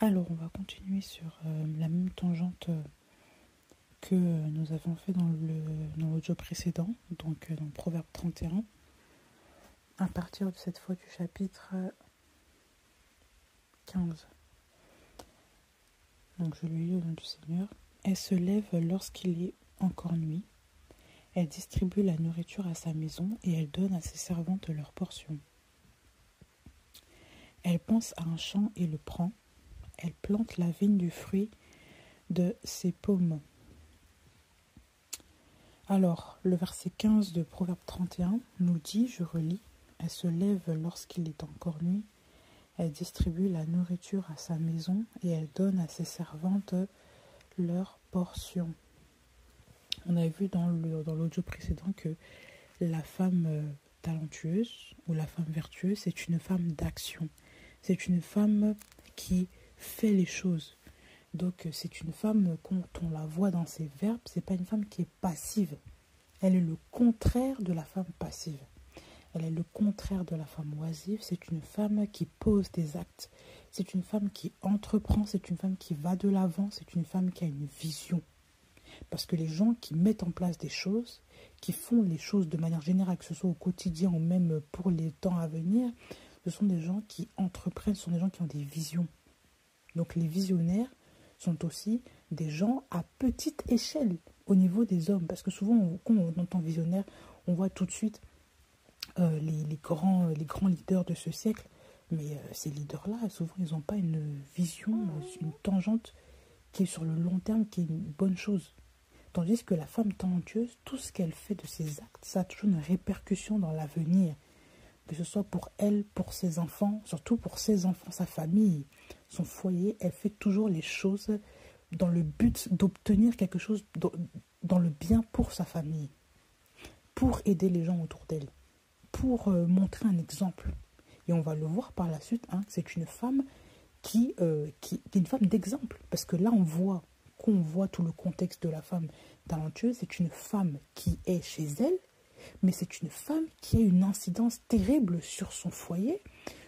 Alors, on va continuer sur la même tangente que nous avons fait dans l'audio précédent, donc dans le Proverbe 31, à partir de cette fois du chapitre 15. Donc, je lui lis au nom du Seigneur. Elle se lève lorsqu'il est encore nuit. Elle distribue la nourriture à sa maison et elle donne à ses servantes leur portion. Elle pense à un champ et le prend. Elle plante la vigne du fruit de ses pommes. Alors, le verset 15 de Proverbe 31 nous dit, je relis, « Elle se lève lorsqu'il est encore nuit, elle distribue la nourriture à sa maison et elle donne à ses servantes leur portion. » On a vu dans l'audio précédent que la femme talentueuse ou la femme vertueuse, c'est une femme d'action. C'est une femme qui fait les choses. Donc c'est une femme, quand on la voit dans ses verbes, c'est pas une femme qui est passive. Elle est le contraire de la femme passive. Elle est le contraire de la femme oisive. C'est une femme qui pose des actes. C'est une femme qui entreprend. C'est une femme qui va de l'avant. C'est une femme qui a une vision. Parce que les gens qui mettent en place des choses, qui font les choses de manière générale, que ce soit au quotidien ou même pour les temps à venir, ce sont des gens qui entreprennent, ce sont des gens qui ont des visions. Donc les visionnaires sont aussi des gens à petite échelle au niveau des hommes. Parce que souvent, quand on entend visionnaire, on voit tout de suite les grands leaders de ce siècle. Mais ces leaders-là, souvent, ils n'ont pas une vision, une tangente qui est sur le long terme, qui est une bonne chose. Tandis que la femme talentueuse, tout ce qu'elle fait de ses actes, ça a toujours une répercussion dans l'avenir. Que ce soit pour elle, pour ses enfants, surtout pour ses enfants, sa famille, son foyer, elle fait toujours les choses dans le but d'obtenir quelque chose dans le bien pour sa famille, pour aider les gens autour d'elle, pour montrer un exemple. Et on va le voir par la suite, hein, c'est une femme qui est une femme d'exemple. Parce que là, on voit tout le contexte de la femme talentueuse. C'est une femme qui est chez elle, mais c'est une femme qui a une incidence terrible sur son foyer,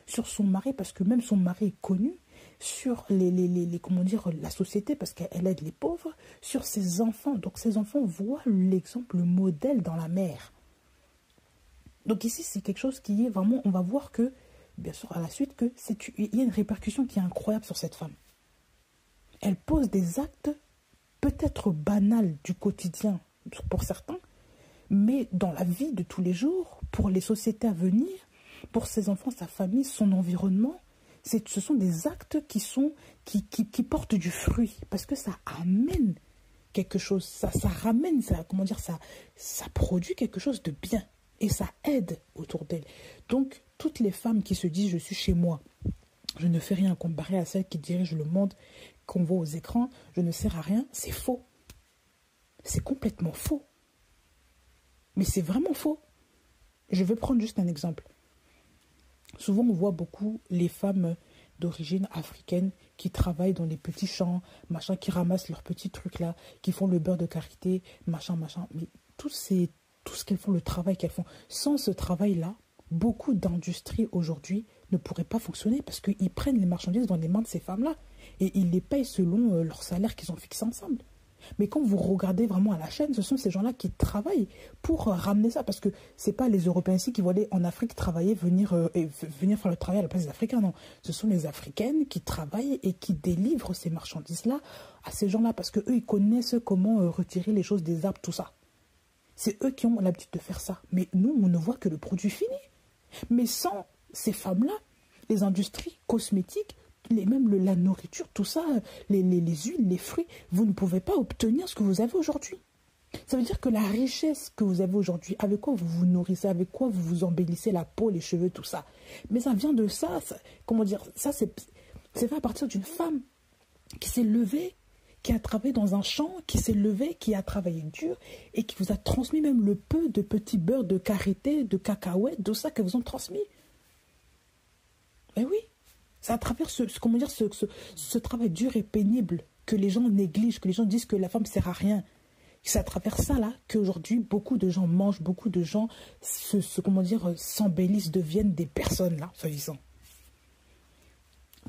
sur son mari, parce que même son mari est connu, sur comment dire, la société, parce qu'elle aide les pauvres, sur ses enfants. Donc ses enfants voient l'exemple, le modèle dans la mère. Donc ici, c'est quelque chose qui est vraiment, on va voir que, bien sûr, à la suite, il y a une répercussion qui est incroyable sur cette femme. Elle pose des actes peut-être banals du quotidien pour certains, mais dans la vie de tous les jours, pour les sociétés à venir, pour ses enfants, sa famille, son environnement, ce sont des actes qui portent du fruit, parce que ça amène quelque chose, ça ramène, ça produit quelque chose de bien, et ça aide autour d'elle. Donc, toutes les femmes qui se disent « je suis chez moi », je ne fais rien comparé à celles qui dirigent le monde, qu'on voit aux écrans, je ne sers à rien, c'est faux. C'est complètement faux. Mais c'est vraiment faux. Je vais prendre juste un exemple. Souvent, on voit beaucoup les femmes d'origine africaine qui travaillent dans les petits champs, machin, qui ramassent leurs petits trucs là, qui font le beurre de karité, machin. Mais tout ce qu'elles font, le travail qu'elles font, sans ce travail-là, beaucoup d'industries aujourd'hui ne pourraient pas fonctionner parce qu'ils prennent les marchandises dans les mains de ces femmes-là et ils les payent selon leur salaire qu'ils ont fixé ensemble. Mais quand vous regardez vraiment à la chaîne, ce sont ces gens-là qui travaillent pour ramener ça. Parce que ce n'est pas les Européens ici qui vont aller en Afrique travailler, venir faire le travail à la place des Africains. Non, ce sont les Africaines qui travaillent et qui délivrent ces marchandises-là à ces gens-là. Parce qu'eux, ils connaissent comment retirer les choses des arbres, tout ça. C'est eux qui ont l'habitude de faire ça. Mais nous, on ne voit que le produit fini. Mais sans ces femmes-là, les industries cosmétiques, même la nourriture, tout ça, les huiles, les fruits, vous ne pouvez pas obtenir ce que vous avez aujourd'hui. Ça veut dire que la richesse que vous avez aujourd'hui, avec quoi vous vous nourrissez, avec quoi vous vous embellissez la peau, les cheveux, tout ça, mais ça vient de ça, comment dire, ça c'est fait à partir d'une femme qui s'est levée, qui a travaillé dans un champ, qui s'est levée, qui a travaillé dur et qui vous a transmis même le peu de petits beurres de karité, de cacahuètes, tout ça que vous ont transmis. Mais oui. C'est à travers ce travail dur et pénible que les gens négligent, que les gens disent que la femme ne sert à rien. C'est à travers ça là qu'aujourd'hui beaucoup de gens mangent, beaucoup de gens s'embellissent, deviennent des personnes là, soi-disant.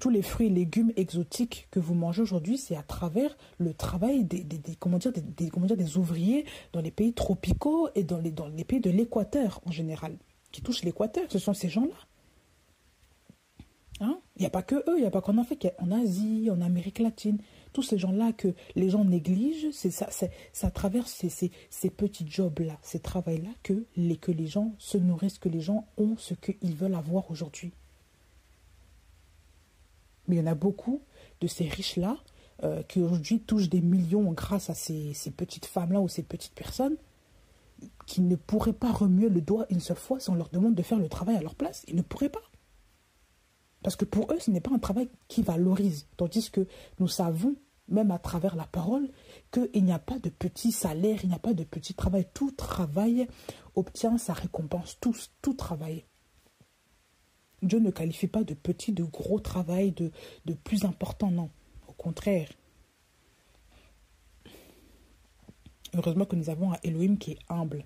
tous les fruits et légumes exotiques que vous mangez aujourd'hui, c'est à travers le travail des ouvriers dans les pays tropicaux et dans les pays de l'équateur en général, qui touchent l'équateur. Ce sont ces gens-là. Hein? Il n'y a pas que eux, il n'y a pas qu'en Afrique, en Asie, en Amérique latine. Tous ces gens-là que les gens négligent, c'est à travers ces petits jobs-là, ces travails-là que les gens se nourrissent, que les gens ont ce qu'ils veulent avoir aujourd'hui. Mais il y en a beaucoup de ces riches-là qui aujourd'hui touchent des millions grâce à ces petites femmes-là ou ces petites personnes qui ne pourraient pas remuer le doigt une seule fois si on leur demande de faire le travail à leur place. Ils ne pourraient pas. Parce que pour eux, ce n'est pas un travail qui valorise. Tandis que nous savons, même à travers la parole, qu'il n'y a pas de petit salaire, il n'y a pas de petit travail. Tout travail obtient sa récompense. Tout travail. Dieu ne qualifie pas de petit, de gros travail, de plus important, non. Au contraire. Heureusement que nous avons un Elohim qui est humble.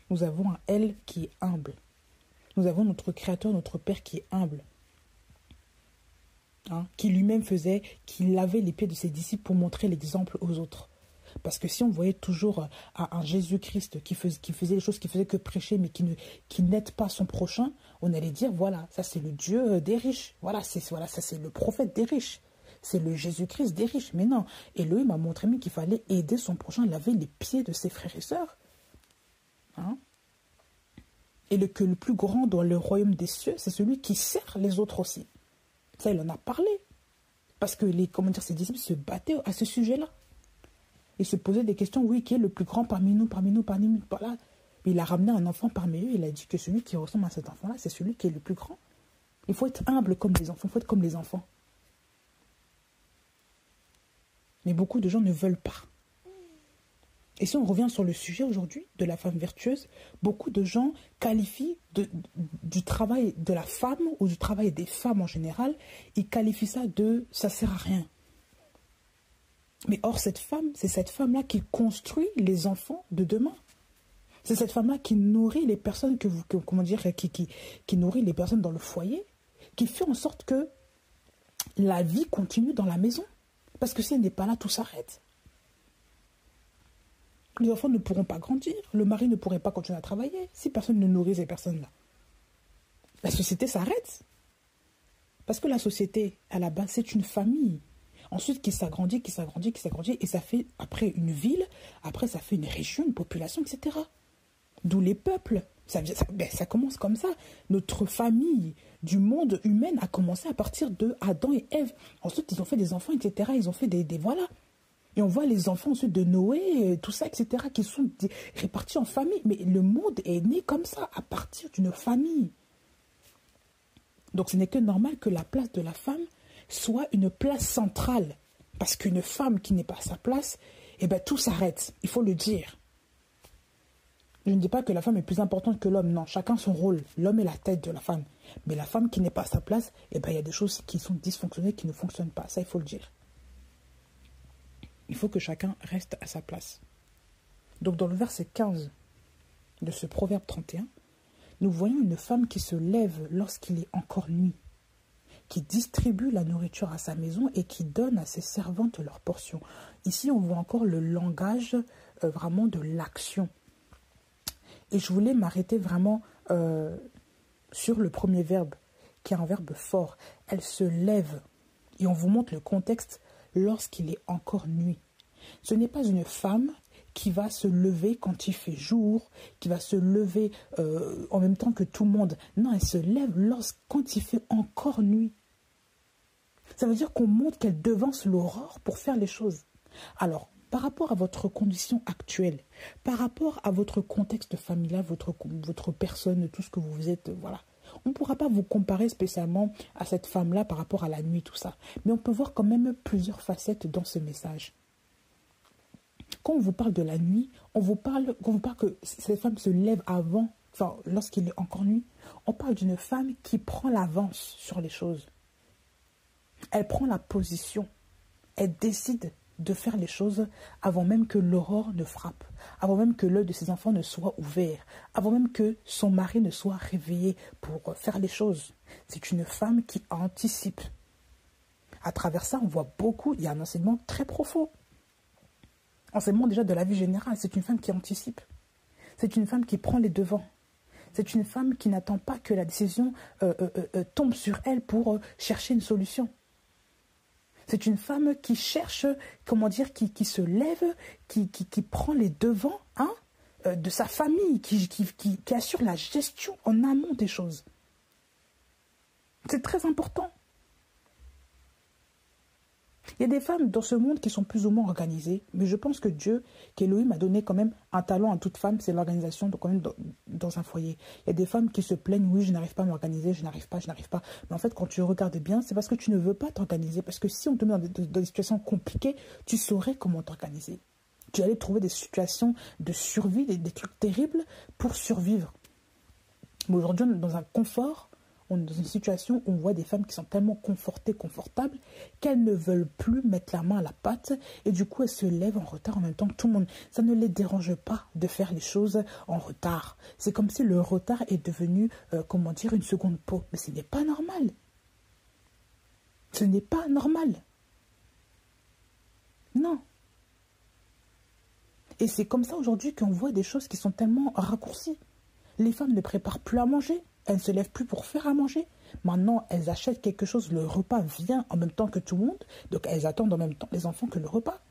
Nous avons un El qui est humble. Nous avons notre Créateur, notre Père qui est humble. Hein, qui lui-même qui lavait les pieds de ses disciples pour montrer l'exemple aux autres. Parce que si on voyait toujours un Jésus-Christ qui faisait les choses, qui faisait que prêcher, mais qui n'aide pas son prochain, on allait dire, voilà, ça c'est le Dieu des riches. Voilà, ça c'est le prophète des riches. C'est le Jésus-Christ des riches. Mais non, Elohim m'a montré qu'il fallait aider son prochain, laver les pieds de ses frères et sœurs. Hein? Et que le plus grand dans le royaume des cieux, c'est celui qui sert les autres aussi. Ça, il en a parlé. Parce que ses disciples se battaient à ce sujet-là. Ils se posaient des questions, oui, qui est le plus grand parmi nous, voilà. Il a ramené un enfant parmi eux, il a dit que celui qui ressemble à cet enfant-là, c'est celui qui est le plus grand. Il faut être humble comme les enfants, il faut être comme les enfants. Mais beaucoup de gens ne veulent pas. Et si on revient sur le sujet aujourd'hui de la femme vertueuse, beaucoup de gens qualifient du travail de la femme ou du travail des femmes en général, ils qualifient ça de « ça sert à rien ». Mais or, c'est cette femme-là qui construit les enfants de demain. C'est cette femme-là qui nourrit les personnes qui nourrit les personnes dans le foyer, qui fait en sorte que la vie continue dans la maison. Parce que si elle n'est pas là, tout s'arrête. Les enfants ne pourront pas grandir. Le mari ne pourrait pas continuer à travailler si personne ne nourrit ces personnes-là. La société s'arrête. Parce que la société, à la base, c'est une famille. Ensuite, qui s'agrandit, et ça fait après une ville, après ça fait une région, une population, etc. D'où les peuples. Ça commence comme ça. Notre famille du monde humain a commencé à partir de Adam et Ève. Ensuite, ils ont fait des enfants, etc. Ils ont fait des voilà. Et on voit les enfants ensuite de Noé, tout ça, etc., qui sont répartis en famille. Mais le monde est né comme ça, à partir d'une famille. Donc ce n'est que normal que la place de la femme soit une place centrale. Parce qu'une femme qui n'est pas à sa place, eh ben, tout s'arrête. Il faut le dire. Je ne dis pas que la femme est plus importante que l'homme. Non, chacun son rôle. L'homme est la tête de la femme. Mais la femme qui n'est pas à sa place, eh ben, il y a des choses qui sont dysfonctionnelles, qui ne fonctionnent pas. Ça, il faut le dire. Il faut que chacun reste à sa place. Donc dans le verset 15 de ce proverbe 31, nous voyons une femme qui se lève lorsqu'il est encore nuit, qui distribue la nourriture à sa maison et qui donne à ses servantes leur portion. Ici, on voit encore le langage vraiment de l'action. Et je voulais m'arrêter vraiment sur le premier verbe, qui est un verbe fort. Elle se lève. Et on vous montre le contexte lorsqu'il est encore nuit. Ce n'est pas une femme qui va se lever quand il fait jour, qui va se lever en même temps que tout le monde. Non, elle se lève quand il fait encore nuit. Ça veut dire qu'on montre qu'elle devance l'aurore pour faire les choses. Alors, par rapport à votre condition actuelle, par rapport à votre contexte familial, votre personne, tout ce que vous êtes, voilà. On ne pourra pas vous comparer spécialement à cette femme-là par rapport à la nuit, tout ça. Mais on peut voir quand même plusieurs facettes dans ce message. Quand on vous parle de la nuit, on vous parle que cette femme se lève avant, enfin, lorsqu'il est encore nuit, on parle d'une femme qui prend l'avance sur les choses. Elle prend la position. Elle décide de faire les choses avant même que l'aurore ne frappe, avant même que l'œil de ses enfants ne soit ouvert, avant même que son mari ne soit réveillé pour faire les choses. C'est une femme qui anticipe. à travers ça, on voit beaucoup, il y a un enseignement très profond. Enseignement déjà de la vie générale, c'est une femme qui anticipe. C'est une femme qui prend les devants. C'est une femme qui n'attend pas que la décision tombe sur elle pour chercher une solution. C'est une femme qui cherche, comment dire, qui se lève, qui prend les devants de sa famille, qui assure la gestion en amont des choses. C'est très important. Il y a des femmes dans ce monde qui sont plus ou moins organisées, mais je pense que Dieu, qu'Élohim a donné quand même un talent à toute femme, c'est l'organisation quand même dans un foyer. Il y a des femmes qui se plaignent, oui, je n'arrive pas à m'organiser, je n'arrive pas. Mais en fait, quand tu regardes bien, c'est parce que tu ne veux pas t'organiser, parce que si on te met dans des situations compliquées, tu saurais comment t'organiser. Tu allais trouver des situations de survie, des trucs terribles pour survivre. Mais aujourd'hui, on est dans un confort. On est dans une situation où on voit des femmes qui sont tellement confortables, qu'elles ne veulent plus mettre la main à la pâte et du coup elles se lèvent en retard en même temps que tout le monde. Ça ne les dérange pas de faire les choses en retard. C'est comme si le retard est devenu, comment dire, une seconde peau. Mais ce n'est pas normal. Ce n'est pas normal. Non. Et c'est comme ça aujourd'hui qu'on voit des choses qui sont tellement raccourcies. Les femmes ne préparent plus à manger. Elles ne se lèvent plus pour faire à manger. Maintenant, elles achètent quelque chose. Le repas vient en même temps que tout le monde. Donc, elles attendent en même temps les enfants que le repas.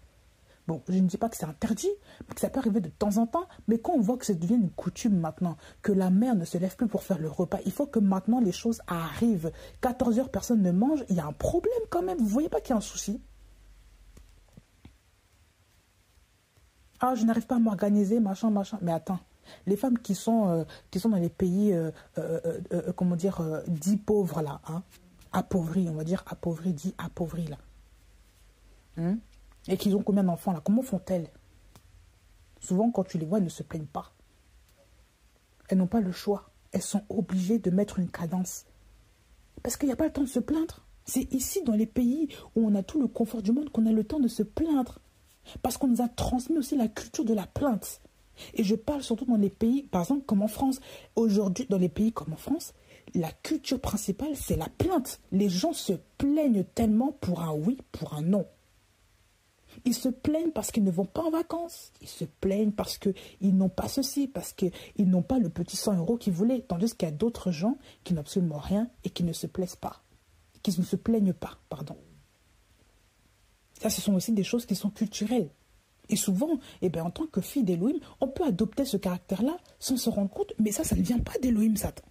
Bon, je ne dis pas que c'est interdit, mais que ça peut arriver de temps en temps. Mais quand on voit que ça devient une coutume maintenant, que la mère ne se lève plus pour faire le repas, il faut que maintenant les choses arrivent. 14 heures, personne ne mange. Il y a un problème quand même. Vous ne voyez pas qu'il y a un souci? Ah, je n'arrive pas à m'organiser, machin. Mais attends. Les femmes qui sont dans les pays, comment dire, dits pauvres, là, appauvris, on va dire appauvris, dits appauvris, là. Et qu'ils ont combien d'enfants, là? Comment font-elles? Souvent, quand tu les vois, elles ne se plaignent pas. Elles n'ont pas le choix. Elles sont obligées de mettre une cadence. Parce qu'il n'y a pas le temps de se plaindre. C'est ici, dans les pays où on a tout le confort du monde, qu'on a le temps de se plaindre. Parce qu'on nous a transmis aussi la culture de la plainte. Et je parle surtout dans les pays, par exemple, comme en France. Aujourd'hui, dans les pays comme en France, la culture principale, c'est la plainte. Les gens se plaignent tellement pour un oui, pour un non. Ils se plaignent parce qu'ils ne vont pas en vacances. Ils se plaignent parce qu'ils n'ont pas ceci, parce qu'ils n'ont pas le petit 100 € qu'ils voulaient. Tandis qu'il y a d'autres gens qui n'ont absolument rien et qui ne se plaisent pas. Qui ne se plaignent pas, pardon. Ça, ce sont aussi des choses qui sont culturelles. Et souvent, en tant que fille d'Élohim, on peut adopter ce caractère-là sans se rendre compte, mais ça ne vient pas d'Élohim, Satan.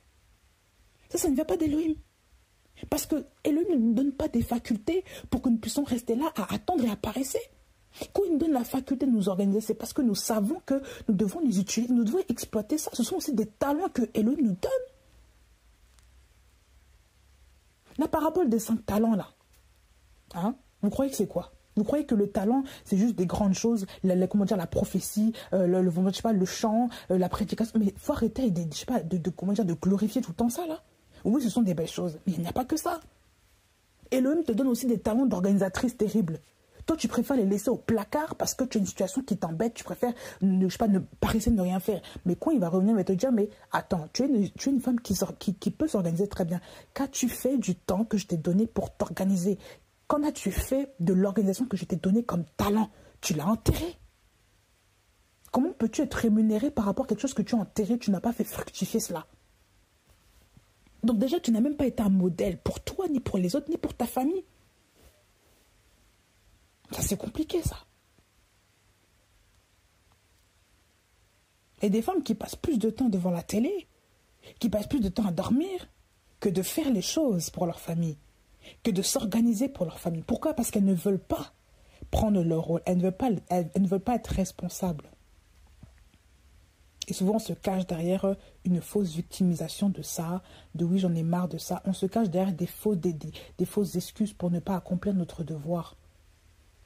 Ça ne vient pas d'Élohim. Parce que Élohim ne nous donne pas des facultés pour que nous puissions rester là à attendre et à paresser. Quand il nous donne la faculté de nous organiser, c'est parce que nous savons que nous devons les utiliser, nous devons exploiter ça. Ce sont aussi des talents que Élohim nous donne. La parabole des 5 talents, là, vous croyez que c'est quoi? Vous croyez que le talent, c'est juste des grandes choses, comment dire, la prophétie, je sais pas, le chant, la prédication. Mais il faut arrêter de glorifier tout le temps ça, là. Oui, ce sont des belles choses, mais il n'y a pas que ça. Elohim te donne aussi des talents d'organisatrice terribles. Toi, tu préfères les laisser au placard parce que tu as une situation qui t'embête, tu préfères, ne pas essayer de ne rien faire. Mais quand il va revenir, il va te dire, mais attends, tu es une femme qui peut s'organiser très bien. Qu'as-tu fait du temps que je t'ai donné pour t'organiser? Qu'en as-tu fait de l'organisation que je t'ai donnée comme talent? Tu l'as enterré. Comment peux-tu être rémunéré par rapport à quelque chose que tu as enterré? Tu n'as pas fait fructifier cela. Donc déjà, tu n'as même pas été un modèle pour toi, ni pour les autres, ni pour ta famille. Ça, c'est compliqué, ça. Et des femmes qui passent plus de temps devant la télé, qui passent plus de temps à dormir, que de faire les choses pour leur famille, que de s'organiser pour leur famille. Pourquoi? Parce qu'elles ne veulent pas prendre leur rôle. Elles ne veulent pas être responsables. Et souvent, on se cache derrière une fausse victimisation de ça, de oui, j'en ai marre de ça. On se cache derrière des fausses excuses pour ne pas accomplir notre devoir.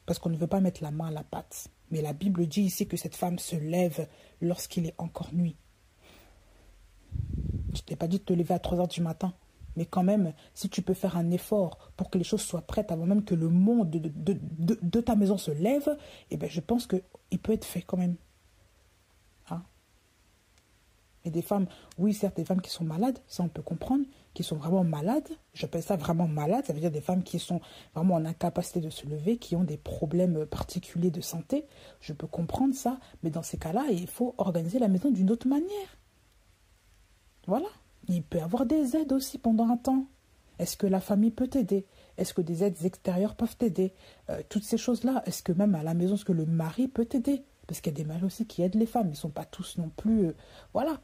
Parce qu'on ne veut pas mettre la main à la pâte. Mais la Bible dit ici que cette femme se lève lorsqu'il est encore nuit. Je ne t'ai pas dit de te lever à 3 heures du matin. Mais quand même, si tu peux faire un effort pour que les choses soient prêtes avant même que le monde de ta maison se lève, je pense qu'il peut être fait quand même. Et des femmes, oui, certes, des femmes qui sont malades, ça on peut comprendre, qui sont vraiment malades, j'appelle ça vraiment malades, ça veut dire des femmes qui sont vraiment en incapacité de se lever, qui ont des problèmes particuliers de santé, je peux comprendre ça, mais dans ces cas-là, il faut organiser la maison d'une autre manière. Voilà. Il peut y avoir des aides aussi pendant un temps. Est-ce que la famille peut t'aider? Est-ce que des aides extérieures peuvent t'aider? Toutes ces choses-là, est-ce que même à la maison, est-ce que le mari peut t'aider? Parce qu'il y a des maris aussi qui aident les femmes, ils ne sont pas tous non plus... voilà.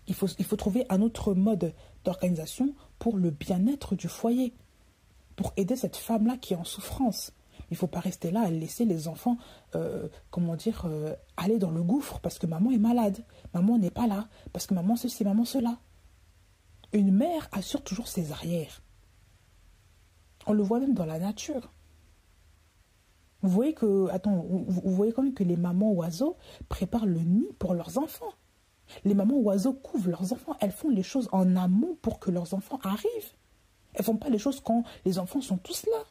Il faut trouver un autre mode d'organisation pour le bien-être du foyer, pour aider cette femme-là qui est en souffrance. Il ne faut pas rester là à laisser les enfants, aller dans le gouffre parce que maman est malade. Maman n'est pas là parce que maman ceci, maman cela. Une mère assure toujours ses arrières. On le voit même dans la nature. Vous voyez vous voyez quand même que les mamans oiseaux préparent le nid pour leurs enfants. Les mamans oiseaux couvrent leurs enfants. Elles font les choses en amont pour que leurs enfants arrivent. Elles ne font pas les choses quand les enfants sont tous là.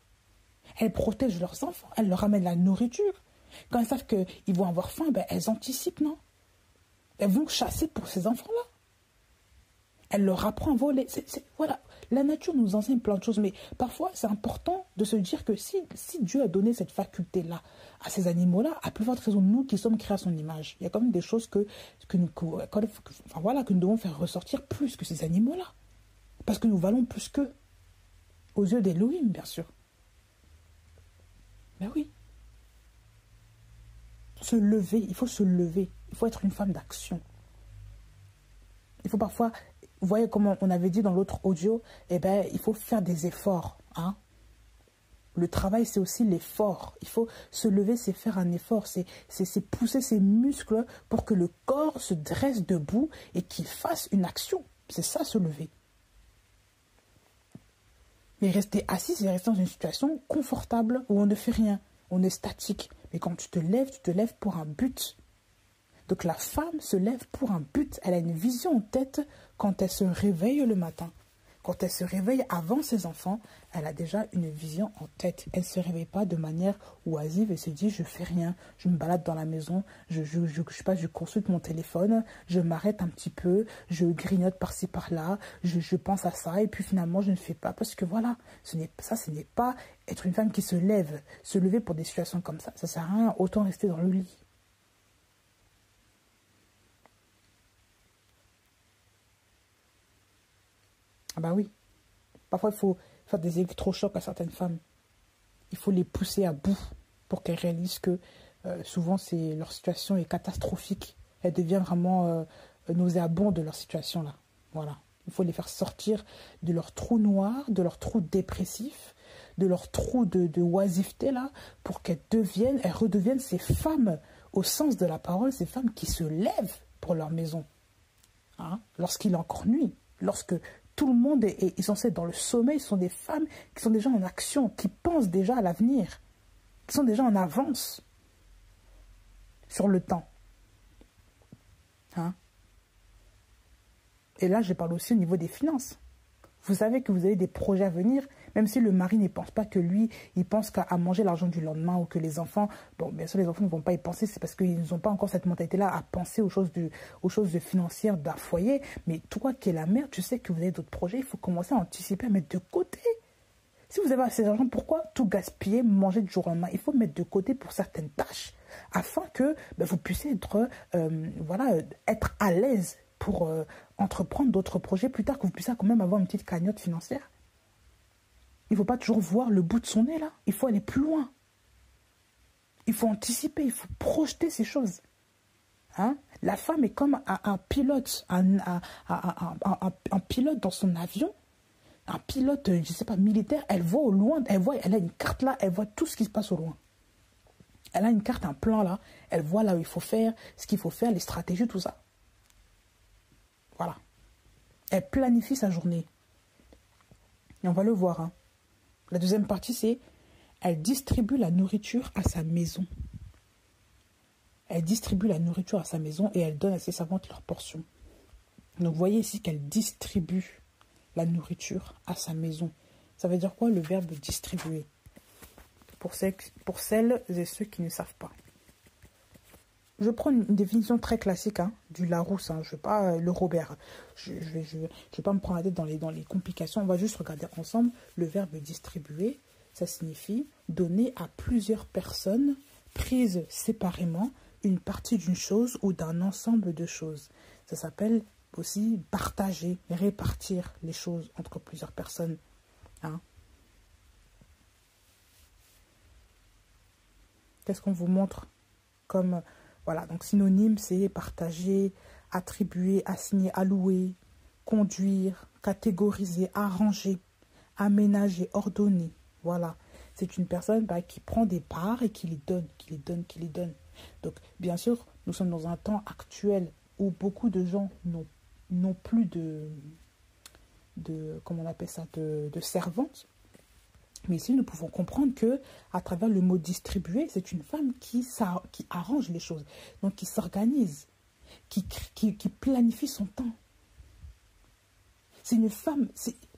Elles protègent leurs enfants. Elles leur amènent la nourriture. Quand elles savent qu'ils vont avoir faim, elles anticipent, non? Elles vont chasser pour ces enfants-là. Elle leur apprend à voler. Voilà. La nature nous enseigne plein de choses, mais parfois, c'est important de se dire que si Dieu a donné cette faculté-là à ces animaux-là, à plus forte raison, nous qui sommes créés à son image, il y a quand même des choses que nous devons faire ressortir plus que ces animaux-là. Parce que nous valons plus qu'eux. Aux yeux d'Élohim, bien sûr. Ben oui. Se lever, il faut se lever. Il faut être une femme d'action. Il faut parfois... Vous voyez comment on avait dit dans l'autre audio, il faut faire des efforts. Hein? Le travail, c'est aussi l'effort. Il faut se lever, c'est faire un effort. C'est pousser ses muscles pour que le corps se dresse debout et qu'il fasse une action. C'est ça, se lever. Mais rester assis, c'est rester dans une situation confortable où on ne fait rien. On est statique. Mais quand tu te lèves pour un but. Donc la femme se lève pour un but. Elle a une vision en tête quand elle se réveille le matin. Quand elle se réveille avant ses enfants, elle a déjà une vision en tête. Elle ne se réveille pas de manière oisive et se dit je fais rien, je me balade dans la maison, je consulte mon téléphone, je m'arrête un petit peu, je grignote par-ci par-là, je pense à ça et puis finalement je ne fais pas parce que voilà, ce n'est pas être une femme qui se lève. Se lever pour des situations comme ça ne sert à rien, autant rester dans le lit. Ah bah oui. Parfois, il faut faire des électrochocs à certaines femmes. Il faut les pousser à bout pour qu'elles réalisent que souvent, leur situation est catastrophique. Elles deviennent vraiment nauséabondes de leur situation là. Voilà. Il faut les faire sortir de leur trou noir, de leur trou dépressif, de leur trou de oisiveté là, pour qu'elles redeviennent ces femmes au sens de la parole, ces femmes qui se lèvent pour leur maison. Hein? Lorsqu'il est encore nuit, lorsque tout le monde est censé être dans le sommeil, ce sont des femmes qui sont déjà en action, qui pensent déjà à l'avenir, qui sont déjà en avance sur le temps. Hein? Et là, je parle aussi au niveau des finances. Vous savez que vous avez des projets à venir, même si le mari ne pense pas que lui, il pense qu'à manger l'argent du lendemain ou que les enfants, bon, bien sûr, les enfants ne vont pas y penser, c'est parce qu'ils n'ont pas encore cette mentalité-là à penser aux choses financières d'un foyer. Mais toi qui es la mère, tu sais que vous avez d'autres projets, il faut commencer à anticiper, à mettre de côté. Si vous avez assez d'argent, pourquoi tout gaspiller, manger du jour au lendemain? Il faut mettre de côté pour certaines tâches, afin que vous puissiez être à l'aise pour entreprendre d'autres projets plus tard, que vous puissiez quand même avoir une petite cagnotte financière. Il ne faut pas toujours voir le bout de son nez là, il faut aller plus loin. Il faut anticiper, il faut projeter ces choses. Hein? La femme est comme un pilote, un pilote dans son avion, un pilote, je ne sais pas, militaire, elle voit au loin, elle a une carte là, elle voit tout ce qui se passe au loin. Elle a une carte, un plan là, elle voit là où il faut faire, ce qu'il faut faire, les stratégies, tout ça. Voilà. Elle planifie sa journée. Et on va le voir. Hein. La deuxième partie, c'est elle distribue la nourriture à sa maison. Elle distribue la nourriture à sa maison et elle donne à ses servantes leur portion. Donc, vous voyez ici qu'elle distribue la nourriture à sa maison. Ça veut dire quoi le verbe distribuer? Pour celles et ceux qui ne savent pas. je prends une définition très classique hein, du Larousse. Hein, je ne veux pas le Robert. Je vais pas me prendre la tête dans les complications. On va juste regarder ensemble. Le verbe distribuer, ça signifie donner à plusieurs personnes prises séparément une partie d'une chose ou d'un ensemble de choses. Ça s'appelle aussi partager, répartir les choses entre plusieurs personnes. Hein. Qu'est-ce qu'on vous montre comme... Voilà, donc synonyme, c'est partager, attribuer, assigner, allouer, conduire, catégoriser, arranger, aménager, ordonner. Voilà, c'est une personne qui prend des parts et qui les donne, qui les donne, qui les donne. Donc, bien sûr, nous sommes dans un temps actuel où beaucoup de gens n'ont plus comment on appelle ça, de servantes. Mais ici, nous pouvons comprendre que, à travers le mot distribuer, c'est une femme qui arrange les choses, donc qui s'organise, qui planifie son temps. C'est une femme,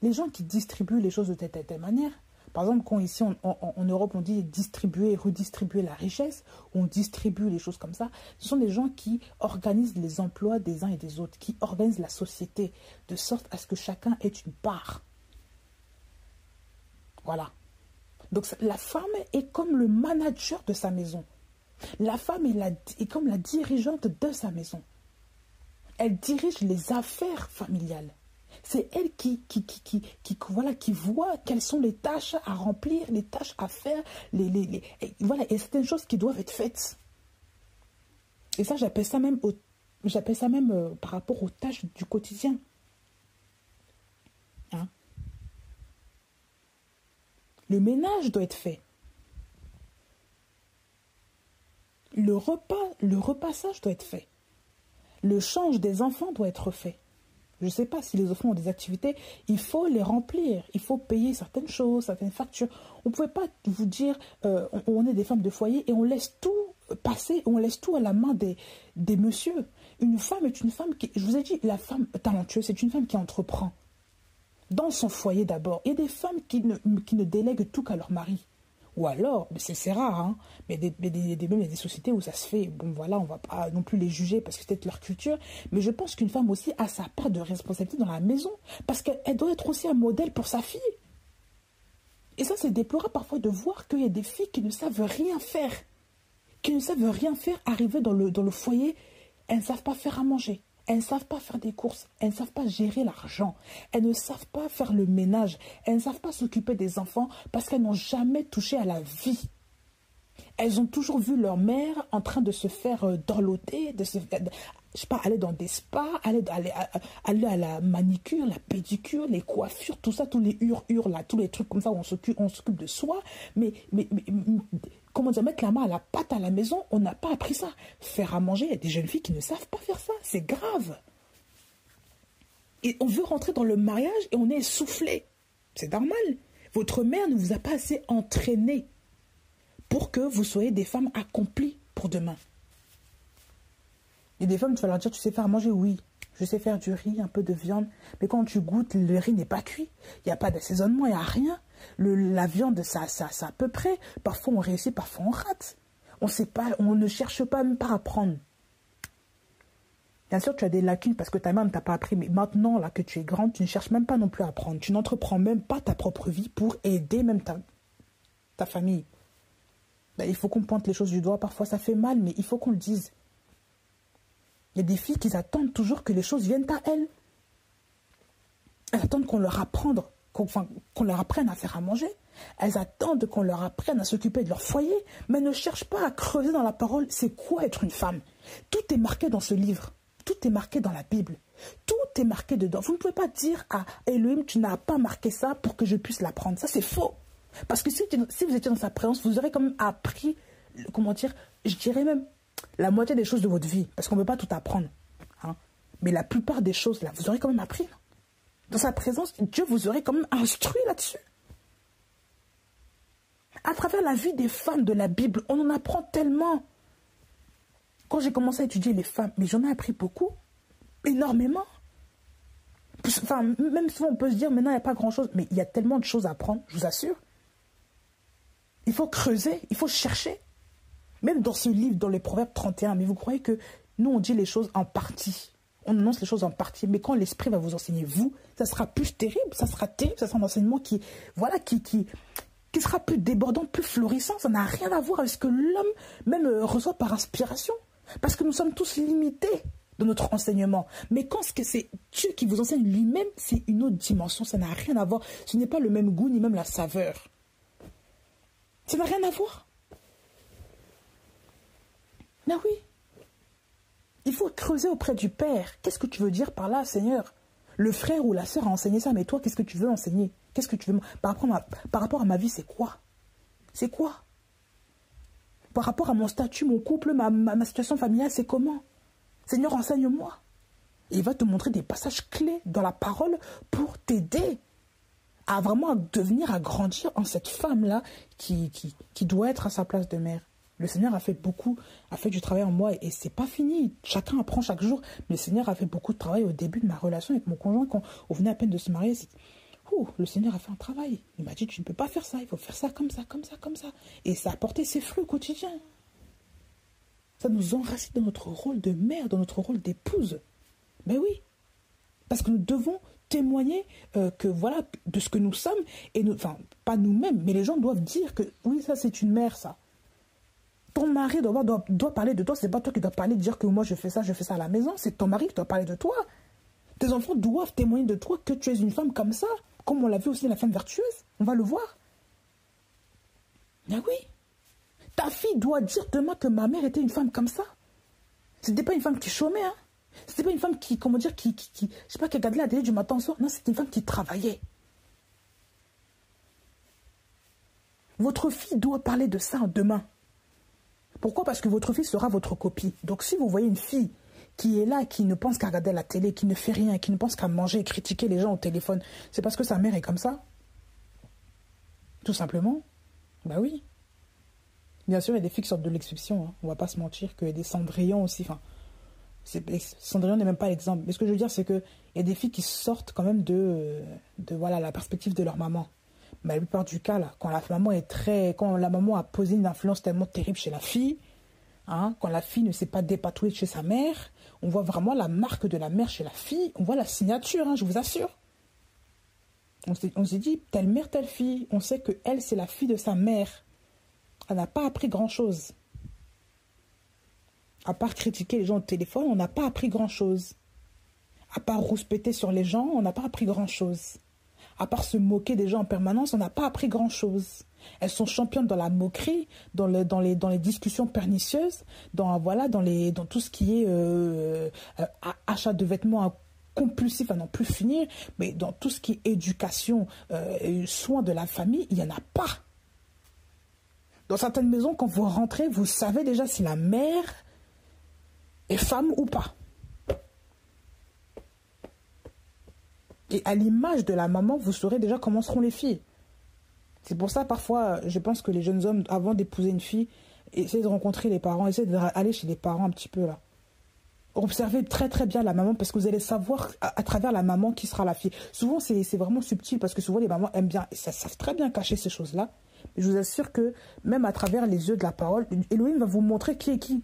les gens qui distribuent les choses de telle manière. Par exemple, quand ici en Europe, on dit distribuer, redistribuer la richesse, on distribue les choses comme ça, ce sont des gens qui organisent les emplois des uns et des autres, qui organisent la société, de sorte à ce que chacun ait une part. Voilà. Donc la femme est comme le manager de sa maison. La femme est comme la dirigeante de sa maison. Elle dirige les affaires familiales. C'est elle qui voit quelles sont les tâches à remplir, les tâches à faire, voilà, et certaines choses qui doivent être faites. Et ça, j'appelle ça même par rapport aux tâches du quotidien. Hein? Le ménage doit être fait. Le repassage doit être fait. Le change des enfants doit être fait. Je ne sais pas si les enfants ont des activités, il faut les remplir. Il faut payer certaines choses, certaines factures. On ne pouvait pas vous dire, on est des femmes de foyer et on laisse tout passer, on laisse tout à la main des messieurs. Une femme est une femme qui, je vous ai dit, la femme talentueuse, c'est une femme qui entreprend. Dans son foyer d'abord. Il y a des femmes qui ne délèguent tout qu'à leur mari. Ou alors, c'est rare, hein, mais même il y a des sociétés où ça se fait. Bon, voilà, on ne va pas non plus les juger parce que c'est peut-être leur culture. Mais je pense qu'une femme aussi a sa part de responsabilité dans la maison. Parce qu'elle doit être aussi un modèle pour sa fille. Et ça, c'est déplorable parfois de voir qu'il y a des filles qui ne savent rien faire. Qui ne savent rien faire, arriver dans le foyer, elles ne savent pas faire à manger. Elles ne savent pas faire des courses, elles ne savent pas gérer l'argent, elles ne savent pas faire le ménage, elles ne savent pas s'occuper des enfants parce qu'elles n'ont jamais touché à la vie. Elles ont toujours vu leur mère en train de se faire dorloter, je sais pas, aller dans des spas, aller à la manicure, la pédicure, les coiffures, tout ça, tous les hurs là, tous les trucs comme ça où on s'occupe de soi, mais comment dire, mettre la main à la pâte à la maison, on n'a pas appris ça. Faire à manger, il y a des jeunes filles qui ne savent pas faire ça, c'est grave. Et on veut rentrer dans le mariage et on est essoufflé. C'est normal. Votre mère ne vous a pas assez entraîné pour que vous soyez des femmes accomplies pour demain. Et des femmes, tu vas leur dire, tu sais faire à manger? Oui, je sais faire du riz, un peu de viande. Mais quand tu goûtes, le riz n'est pas cuit. Il n'y a pas d'assaisonnement, il n'y a rien. La viande, ça à peu près. Parfois, on réussit, parfois, on rate. On sait pas, on ne cherche pas même pas à apprendre. Bien sûr, tu as des lacunes parce que ta mère ne t'a pas appris. Mais maintenant, là que tu es grande, tu ne cherches même pas non plus à apprendre. Tu n'entreprends même pas ta propre vie pour aider même ta famille. Ben, il faut qu'on pointe les choses du doigt. Parfois, ça fait mal, mais il faut qu'on le dise. Il y a des filles qui attendent toujours que les choses viennent à elles. Elles attendent qu'on leur apprenne, qu'on leur apprenne à faire à manger. Elles attendent qu'on leur apprenne à s'occuper de leur foyer, mais ne cherchent pas à creuser dans la parole. C'est quoi être une femme? Tout est marqué dans ce livre. Tout est marqué dans la Bible. Tout est marqué dedans. Vous ne pouvez pas dire à Elohim, tu n'as pas marqué ça pour que je puisse l'apprendre. Ça, c'est faux. Parce que si vous étiez dans sa présence, vous aurez quand même appris, comment dire, je dirais même, la moitié des choses de votre vie. Parce qu'on ne peut pas tout apprendre. Hein. Mais la plupart des choses, là, vous aurez quand même appris. Dans sa présence, Dieu vous aurait quand même instruit là-dessus. À travers la vie des femmes de la Bible, on en apprend tellement. Quand j'ai commencé à étudier les femmes, mais j'en ai appris beaucoup, énormément. Enfin, même souvent on peut se dire, maintenant il n'y a pas grand-chose, mais il y a tellement de choses à apprendre, je vous assure. Il faut creuser, il faut chercher. Même dans ce livre, dans les Proverbes 31, mais vous croyez que nous, on dit les choses en partie. On annonce les choses en partie. Mais quand l'Esprit va vous enseigner, vous, ça sera plus terrible. Ça sera terrible. Ça sera un enseignement qui sera plus débordant, plus florissant. Ça n'a rien à voir avec ce que l'homme même reçoit par inspiration. Parce que nous sommes tous limités de notre enseignement. Mais quand c'est Dieu qui vous enseigne lui-même, c'est une autre dimension. Ça n'a rien à voir. Ce n'est pas le même goût, ni même la saveur. Ça n'a rien à voir. Mais oui. Il faut creuser auprès du Père. Qu'est-ce que tu veux dire par là, Seigneur? Le frère ou la sœur a enseigné ça, mais toi, qu'est-ce que tu veux enseigner? Qu'est-ce que tu veux... Par rapport à ma vie, c'est quoi? C'est quoi? Par rapport à mon statut, mon couple, ma situation familiale, c'est comment? Seigneur, enseigne-moi. Et il va te montrer des passages clés dans la parole pour t'aider à vraiment devenir, à grandir en cette femme-là qui doit être à sa place de mère. Le Seigneur a fait du travail en moi et c'est pas fini. Chacun apprend chaque jour. Mais le Seigneur a fait beaucoup de travail au début de ma relation avec mon conjoint quand on venait à peine de se marier. Le Seigneur a fait un travail. Il m'a dit, tu ne peux pas faire ça, il faut faire ça comme ça, comme ça, comme ça. Et ça a apporté ses fruits au quotidien. Ça nous enracine dans notre rôle de mère, dans notre rôle d'épouse. Mais oui, parce que nous devons témoigner de ce que nous sommes. Et pas nous-mêmes, mais les gens doivent dire que oui, ça c'est une mère, ça. Ton mari doit parler de toi, c'est pas toi qui dois parler, dire que moi je fais ça à la maison, c'est ton mari qui doit parler de toi. Tes enfants doivent témoigner de toi que tu es une femme comme ça, comme on l'a vu aussi la femme vertueuse, on va le voir. Mais oui, ta fille doit dire demain que ma mère était une femme comme ça. C'était pas une femme qui chômait, hein. C'était pas une femme qui je sais pas, qui regardait la télé du matin au soir, non, c'était une femme qui travaillait. Votre fille doit parler de ça demain. Pourquoi? Parce que votre fille sera votre copie. Donc si vous voyez une fille qui est là, qui ne pense qu'à regarder la télé, qui ne fait rien, qui ne pense qu'à manger et critiquer les gens au téléphone, c'est parce que sa mère est comme ça? Tout simplement. Bah oui. Bien sûr, il y a des filles qui sortent de l'exception. Hein. On ne va pas se mentir qu'il y a des Cendrillon aussi. Cendrillon n'est même pas l'exemple. Mais ce que je veux dire, c'est qu'il y a des filles qui sortent quand même de la perspective de leur maman. Mais la plupart du cas, là, quand la maman a posé une influence tellement terrible chez la fille, hein, quand la fille ne s'est pas dépatouillée chez sa mère, on voit vraiment la marque de la mère chez la fille, on voit la signature, hein, je vous assure. On s'est dit, telle mère, telle fille, on sait qu'elle, c'est la fille de sa mère. Elle n'a pas appris grand-chose. À part critiquer les gens au téléphone, on n'a pas appris grand-chose. À part rouspéter sur les gens, on n'a pas appris grand-chose. À part se moquer des gens en permanence, on n'a pas appris grand-chose. Elles sont championnes dans la moquerie, dans les discussions pernicieuses, dans tout ce qui est achat de vêtements compulsifs à n'en plus finir, mais dans tout ce qui est éducation, soins de la famille, il n'y en a pas. Dans certaines maisons, quand vous rentrez, vous savez déjà si la mère est femme ou pas. Et à l'image de la maman, vous saurez déjà comment seront les filles. C'est pour ça, parfois, je pense que les jeunes hommes, avant d'épouser une fille, essaient de rencontrer les parents, essaient d'aller chez les parents un petit peu là. Observez très très bien la maman, parce que vous allez savoir à travers la maman qui sera la fille. Souvent, c'est vraiment subtil, parce que souvent les mamans aiment bien, et ça savent très bien cacher ces choses-là. Mais je vous assure que même à travers les yeux de la parole, Elohim va vous montrer qui est qui.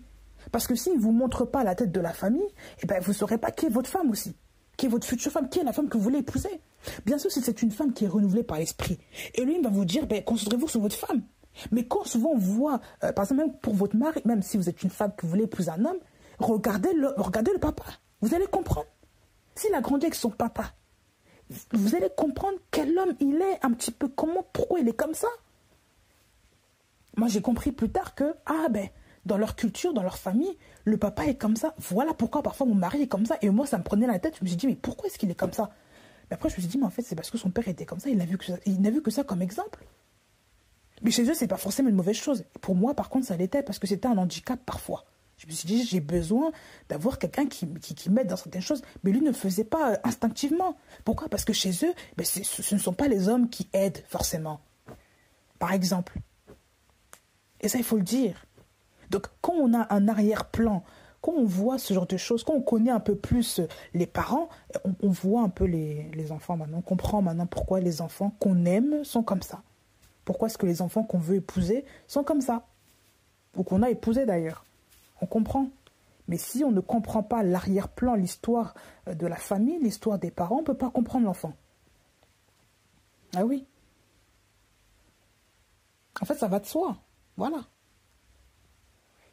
Parce que s'il ne vous montre pas la tête de la famille, eh ben, vous ne saurez pas qui est votre femme aussi. Qui est votre future femme, qui est la femme que vous voulez épouser. Bien sûr, si c'est une femme qui est renouvelée par l'esprit, Elohim va vous dire, ben, concentrez-vous sur votre femme. Mais quand souvent on voit, par exemple, même pour votre mari, même si vous êtes une femme que vous voulez épouser un homme, regardez le papa. Vous allez comprendre. S'il a grandi avec son papa, vous allez comprendre quel homme il est, un petit peu comment, pourquoi il est comme ça. Moi, j'ai compris plus tard que, dans leur culture, dans leur famille, le papa est comme ça. Voilà pourquoi parfois mon mari est comme ça. Et moi, ça me prenait la tête. Je me suis dit, mais pourquoi est-ce qu'il est comme ça? Mais après, je me suis dit, mais en fait, c'est parce que son père était comme ça. Il n'a vu que ça comme exemple. Mais chez eux, c'est pas forcément une mauvaise chose. Pour moi, par contre, ça l'était parce que c'était un handicap parfois. Je me suis dit, j'ai besoin d'avoir quelqu'un qui m'aide dans certaines choses. Mais lui ne le faisait pas instinctivement. Pourquoi? Parce que chez eux, ce ne sont pas les hommes qui aident forcément. Par exemple. Et ça, il faut le dire. Donc, quand on a un arrière-plan, quand on voit ce genre de choses, quand on connaît un peu plus les parents, on voit un peu les enfants maintenant. On comprend maintenant pourquoi les enfants qu'on aime sont comme ça. Pourquoi est-ce que les enfants qu'on veut épouser sont comme ça. ou qu'on a épousé d'ailleurs. On comprend. Mais si on ne comprend pas l'arrière-plan, l'histoire de la famille, l'histoire des parents, on ne peut pas comprendre l'enfant. Ah oui. En fait, ça va de soi. Voilà.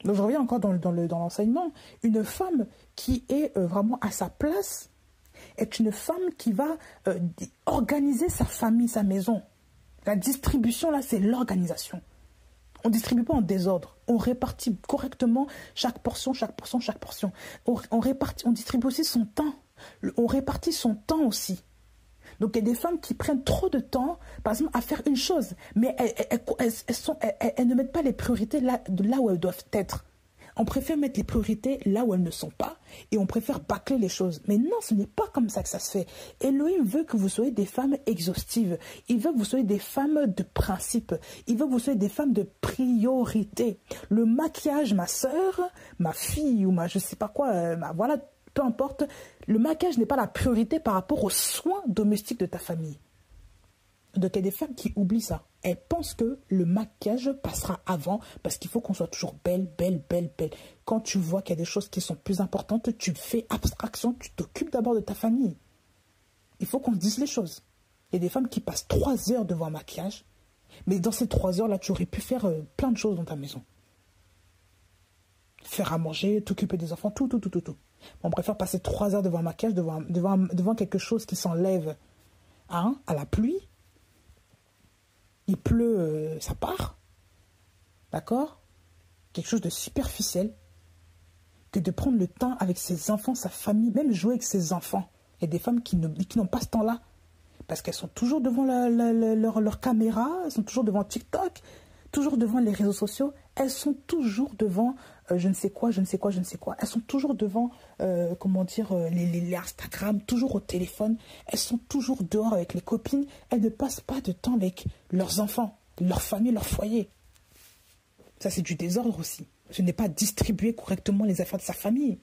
Donc je reviens encore dans l'enseignement. Une femme qui est vraiment à sa place est une femme qui va organiser sa famille, sa maison. La distribution, là, c'est l'organisation. On ne distribue pas en désordre. On répartit correctement chaque portion. On distribue aussi son temps. On répartit son temps aussi. Donc, il y a des femmes qui prennent trop de temps, par exemple, à faire une chose. Mais elles ne mettent pas les priorités là où elles doivent être. On préfère mettre les priorités là où elles ne sont pas et on préfère bâcler les choses. Mais non, ce n'est pas comme ça que ça se fait. Elohim veut que vous soyez des femmes exhaustives. Il veut que vous soyez des femmes de principe. Il veut que vous soyez des femmes de priorité. Le maquillage, ma sœur, ma fille ou je sais pas quoi, voilà, peu importe. Le maquillage n'est pas la priorité par rapport aux soins domestiques de ta famille. Donc il y a des femmes qui oublient ça. Elles pensent que le maquillage passera avant parce qu'il faut qu'on soit toujours belle. Quand tu vois qu'il y a des choses qui sont plus importantes, tu fais abstraction, tu t'occupes d'abord de ta famille. Il faut qu'on se dise les choses. Il y a des femmes qui passent 3 heures devant un maquillage, mais dans ces 3 heures-là, tu aurais pu faire plein de choses dans ta maison. Faire à manger, t'occuper des enfants, tout. On préfère passer 3 heures devant un maquillage, devant quelque chose qui s'enlève à la pluie. Il pleut, ça part. D'accord? Quelque chose de superficiel. Que de prendre le temps avec ses enfants, sa famille, même jouer avec ses enfants. Il y a des femmes qui n'ont pas ce temps-là. Parce qu'elles sont toujours devant leur caméra, elles sont toujours devant TikTok, toujours devant les réseaux sociaux. Elles sont toujours devant je ne sais quoi. Elles sont toujours devant, les Instagram, toujours au téléphone. Elles sont toujours dehors avec les copines. Elles ne passent pas de temps avec leurs enfants, leur famille, leur foyer. Ça, c'est du désordre aussi. Ce n'est pas distribuer correctement les affaires de sa famille.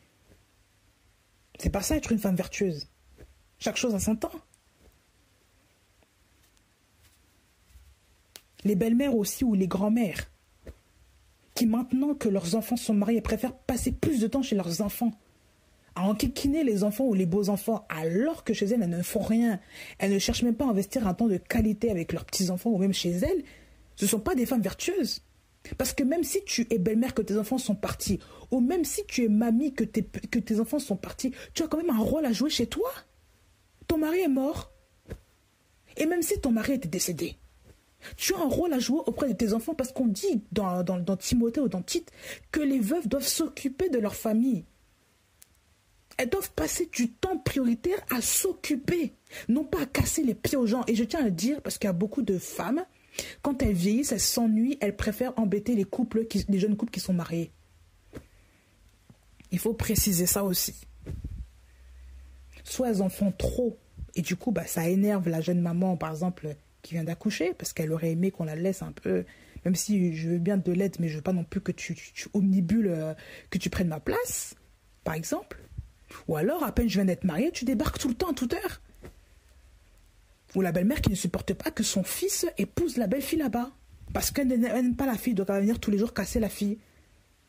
C'est pas ça être une femme vertueuse. Chaque chose a son temps. Les belles-mères aussi ou les grands-mères qui, maintenant que leurs enfants sont mariés, préfèrent passer plus de temps chez leurs enfants, à enquiquiner les enfants ou les beaux-enfants, alors que chez elles, elles ne font rien. Elles ne cherchent même pas à investir un temps de qualité avec leurs petits-enfants ou même chez elles. Ce ne sont pas des femmes vertueuses. Parce que même si tu es belle-mère, que tes enfants sont partis, ou même si tu es mamie, que tes enfants sont partis, tu as quand même un rôle à jouer chez toi. Ton mari est mort. Et même si ton mari était décédé, tu as un rôle à jouer auprès de tes enfants parce qu'on dit dans Timothée ou dans Tite que les veuves doivent s'occuper de leur famille. Elles doivent passer du temps prioritaire à s'occuper, non pas à casser les pieds aux gens. Et je tiens à le dire parce qu'il y a beaucoup de femmes, quand elles vieillissent, elles s'ennuient, elles préfèrent embêter les jeunes couples qui sont mariés. Il faut préciser ça aussi. Soit elles en font trop et du coup ça énerve la jeune maman par exemple qui vient d'accoucher, parce qu'elle aurait aimé qu'on la laisse un peu, même si je veux bien de l'aide, mais je veux pas non plus que tu omnibules, que tu prennes ma place, par exemple. Ou alors, à peine je viens d'être mariée, tu débarques tout le temps, à toute heure. Ou la belle-mère qui ne supporte pas que son fils épouse la belle-fille là-bas, parce qu'elle n'aime pas la fille, donc elle va venir tous les jours casser la fille,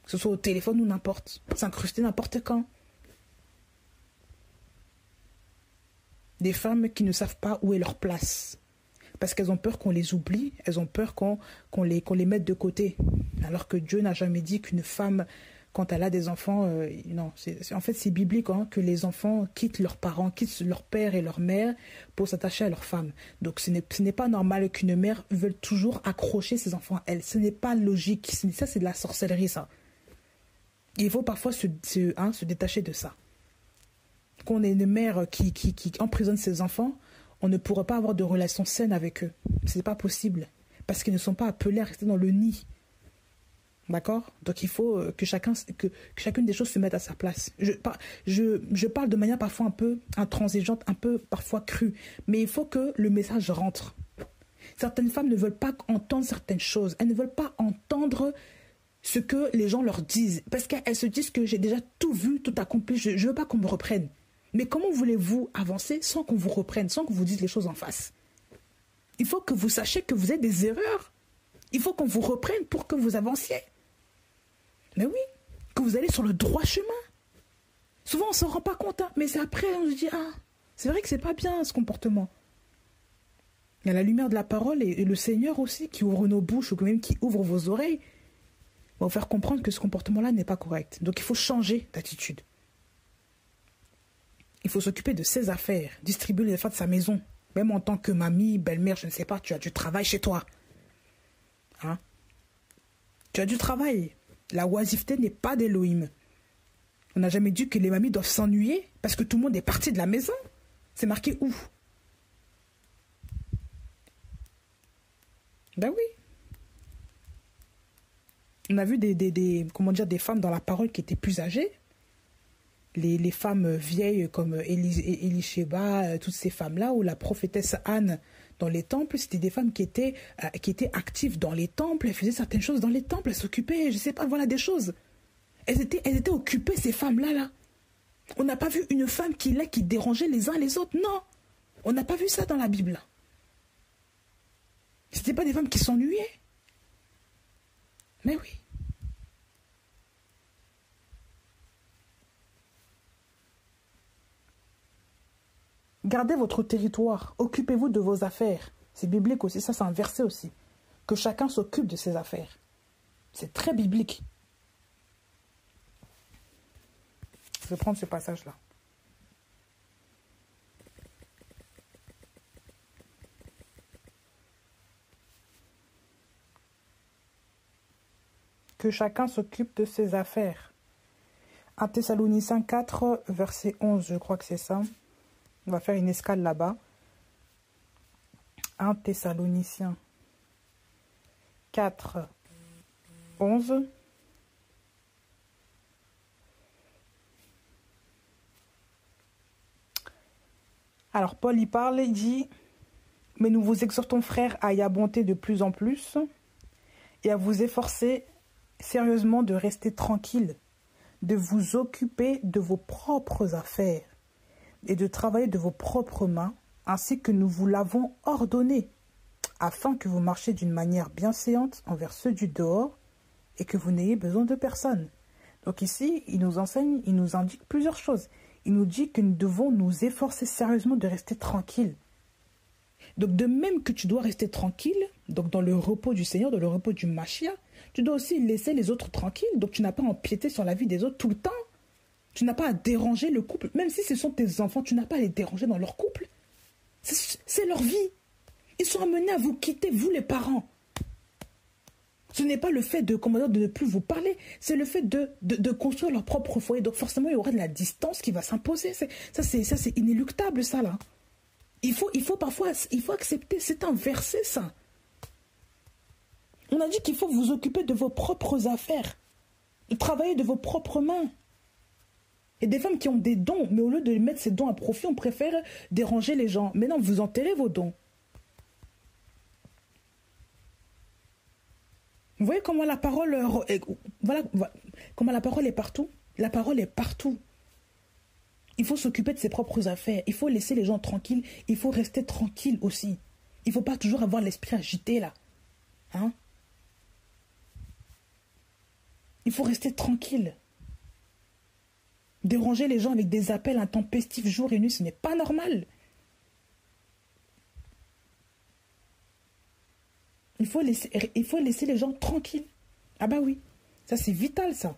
que ce soit au téléphone ou n'importe, s'incruster n'importe quand. Des femmes qui ne savent pas où est leur place. Parce qu'elles ont peur qu'on les oublie, elles ont peur qu'on les mette de côté. Alors que Dieu n'a jamais dit qu'une femme, quand elle a des enfants, non, en fait c'est biblique que les enfants quittent leurs parents, quittent leur père et leur mère pour s'attacher à leur femme. Donc ce n'est pas normal qu'une mère veuille toujours accrocher ses enfants à elle. Ce n'est pas logique, ça c'est de la sorcellerie ça. Il faut parfois se détacher de ça. Qu'on ait une mère qui emprisonne ses enfants, on ne pourra pas avoir de relations saines avec eux. Ce n'est pas possible. Parce qu'ils ne sont pas appelés à rester dans le nid. D'accord? Donc il faut que chacune des choses se mette à sa place. Je parle de manière parfois un peu intransigeante, un peu parfois crue. Mais il faut que le message rentre. Certaines femmes ne veulent pas entendre certaines choses. Elles ne veulent pas entendre ce que les gens leur disent. Parce qu'elles se disent que j'ai déjà tout vu, tout accompli. Je ne veux pas qu'on me reprenne. Mais comment voulez-vous avancer sans qu'on vous reprenne, sans qu'on vous dise les choses en face? Il faut que vous sachiez que vous avez des erreurs. Il faut qu'on vous reprenne pour que vous avanciez. Mais oui, que vous allez sur le droit chemin. Souvent, on ne s'en rend pas compte, hein, mais c'est après, on se dit, ah, c'est vrai que c'est pas bien ce comportement. Il y a la lumière de la parole et le Seigneur aussi qui ouvre nos bouches ou même qui ouvre vos oreilles va vous faire comprendre que ce comportement-là n'est pas correct. Donc, il faut changer d'attitude. Il faut s'occuper de ses affaires, distribuer les affaires de sa maison. Même en tant que mamie, belle-mère, je ne sais pas, tu as du travail chez toi. Hein? Tu as du travail. La oisiveté n'est pas d'Élohim. On n'a jamais dit que les mamies doivent s'ennuyer parce que tout le monde est parti de la maison. C'est marqué où? Ben oui. On a vu des femmes dans la parole qui étaient plus âgées. Les femmes vieilles comme Elisheba, toutes ces femmes-là, ou la prophétesse Anne dans les temples, c'était des femmes qui étaient actives dans les temples, elles faisaient certaines choses dans les temples, elles s'occupaient, je ne sais pas, voilà des choses. Elles étaient occupées, ces femmes-là. Là. On n'a pas vu une femme qui dérangeait les uns les autres, non. On n'a pas vu ça dans la Bible. Ce n'étaient pas des femmes qui s'ennuyaient. Mais oui. Gardez votre territoire, occupez-vous de vos affaires. C'est biblique aussi, ça c'est un verset aussi. Que chacun s'occupe de ses affaires. C'est très biblique. Je vais prendre ce passage-là. Que chacun s'occupe de ses affaires. 1 Thessaloniciens 4, verset 11, je crois que c'est ça. On va faire une escale là-bas. 1 Thessaloniciens 4, 11. Alors Paul y parle, il dit « Mais nous vous exhortons, frères, à y abonder de plus en plus et à vous efforcer sérieusement de rester tranquille, de vous occuper de vos propres affaires et de travailler de vos propres mains, ainsi que nous vous l'avons ordonné, afin que vous marchiez d'une manière bienséante envers ceux du dehors et que vous n'ayez besoin de personne. » Donc ici, il nous enseigne, il nous indique plusieurs choses. Il nous dit que nous devons nous efforcer sérieusement de rester tranquilles. Donc de même que tu dois rester tranquille, donc dans le repos du Seigneur, dans le repos du Machia, tu dois aussi laisser les autres tranquilles. Donc tu n'as pas à empiéter sur la vie des autres tout le temps. Tu n'as pas à déranger le couple. Même si ce sont tes enfants, tu n'as pas à les déranger dans leur couple. C'est leur vie. Ils sont amenés à vous quitter, vous les parents. Ce n'est pas le fait de ne plus vous parler, c'est le fait de construire leur propre foyer. Donc forcément, il y aura de la distance qui va s'imposer. Ça, c'est inéluctable, ça, là. Il faut accepter, c'est un verset, ça. On a dit qu'il faut vous occuper de vos propres affaires, de travailler de vos propres mains. Et des femmes qui ont des dons, mais au lieu de mettre ces dons à profit, on préfère déranger les gens. Mais non, vous enterrez vos dons. Vous voyez comment la parole, comment la parole est partout? La parole est partout. Il faut s'occuper de ses propres affaires. Il faut laisser les gens tranquilles. Il faut rester tranquille aussi. Il ne faut pas toujours avoir l'esprit agité là. Hein? Il faut rester tranquille. Déranger les gens avec des appels intempestifs jour et nuit, ce n'est pas normal. Il faut laisser les gens tranquilles. Ah bah oui, ça c'est vital ça.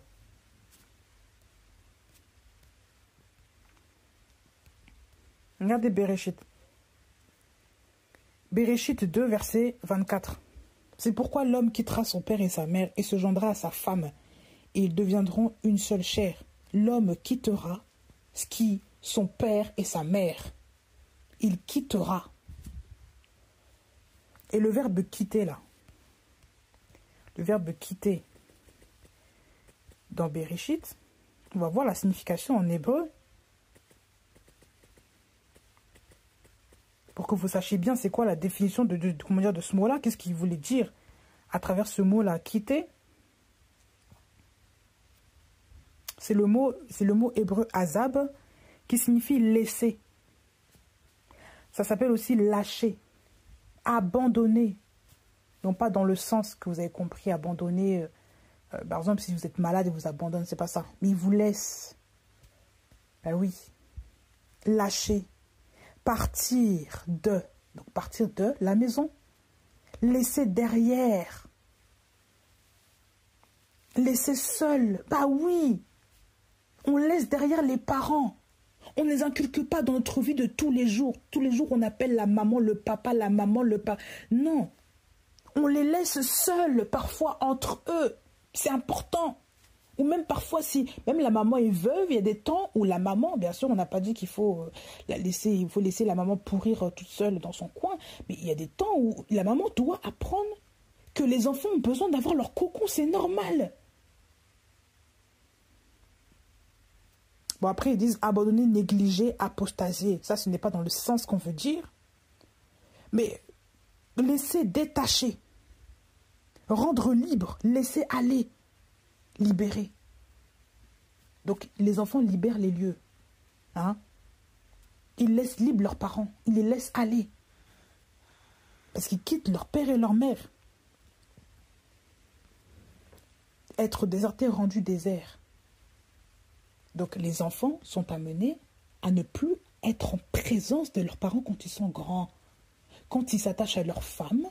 Regardez Bereshit. Bereshit 2, verset 24. C'est pourquoi l'homme quittera son père et sa mère et se joindra à sa femme, et ils deviendront une seule chair. L'homme quittera son père et sa mère. Il quittera. Et le verbe quitter là, le verbe quitter dans Bereshit, on va voir la signification en hébreu. Pour que vous sachiez bien c'est quoi la définition de ce mot-là, qu'est-ce qu'il voulait dire à travers ce mot-là, quitter. C'est le mot hébreu azab qui signifie laisser. Ça s'appelle aussi lâcher. Abandonner, non pas dans le sens que vous avez compris, abandonner Par exemple, si vous êtes malade et vous abandonne, c'est pas ça. Mais il vous laisse. Ben oui. Lâcher. Partir de. Donc partir de la maison. Laisser derrière. Laisser seul. Bah oui. On laisse derrière les parents. On ne les inculque pas dans notre vie de tous les jours. Tous les jours, on appelle la maman, le papa, la maman, le papa. Non. On les laisse seuls, parfois, entre eux. C'est important. Ou même parfois, si même la maman est veuve, il y a des temps où la maman, bien sûr, on n'a pas dit qu'il faut la laisser, il faut laisser la maman pourrir toute seule dans son coin. Mais il y a des temps où la maman doit apprendre que les enfants ont besoin d'avoir leur cocon. C'est normal. Bon, après, ils disent abandonner, négliger, apostasier. Ça, ce n'est pas dans le sens qu'on veut dire. Mais laisser détacher. Rendre libre. Laisser aller. Libérer. Donc, les enfants libèrent les lieux. Hein? Ils laissent libres leurs parents. Ils les laissent aller. Parce qu'ils quittent leur père et leur mère. Être déserté, rendu désert. Donc, les enfants sont amenés à ne plus être en présence de leurs parents quand ils sont grands. Quand ils s'attachent à leur femme,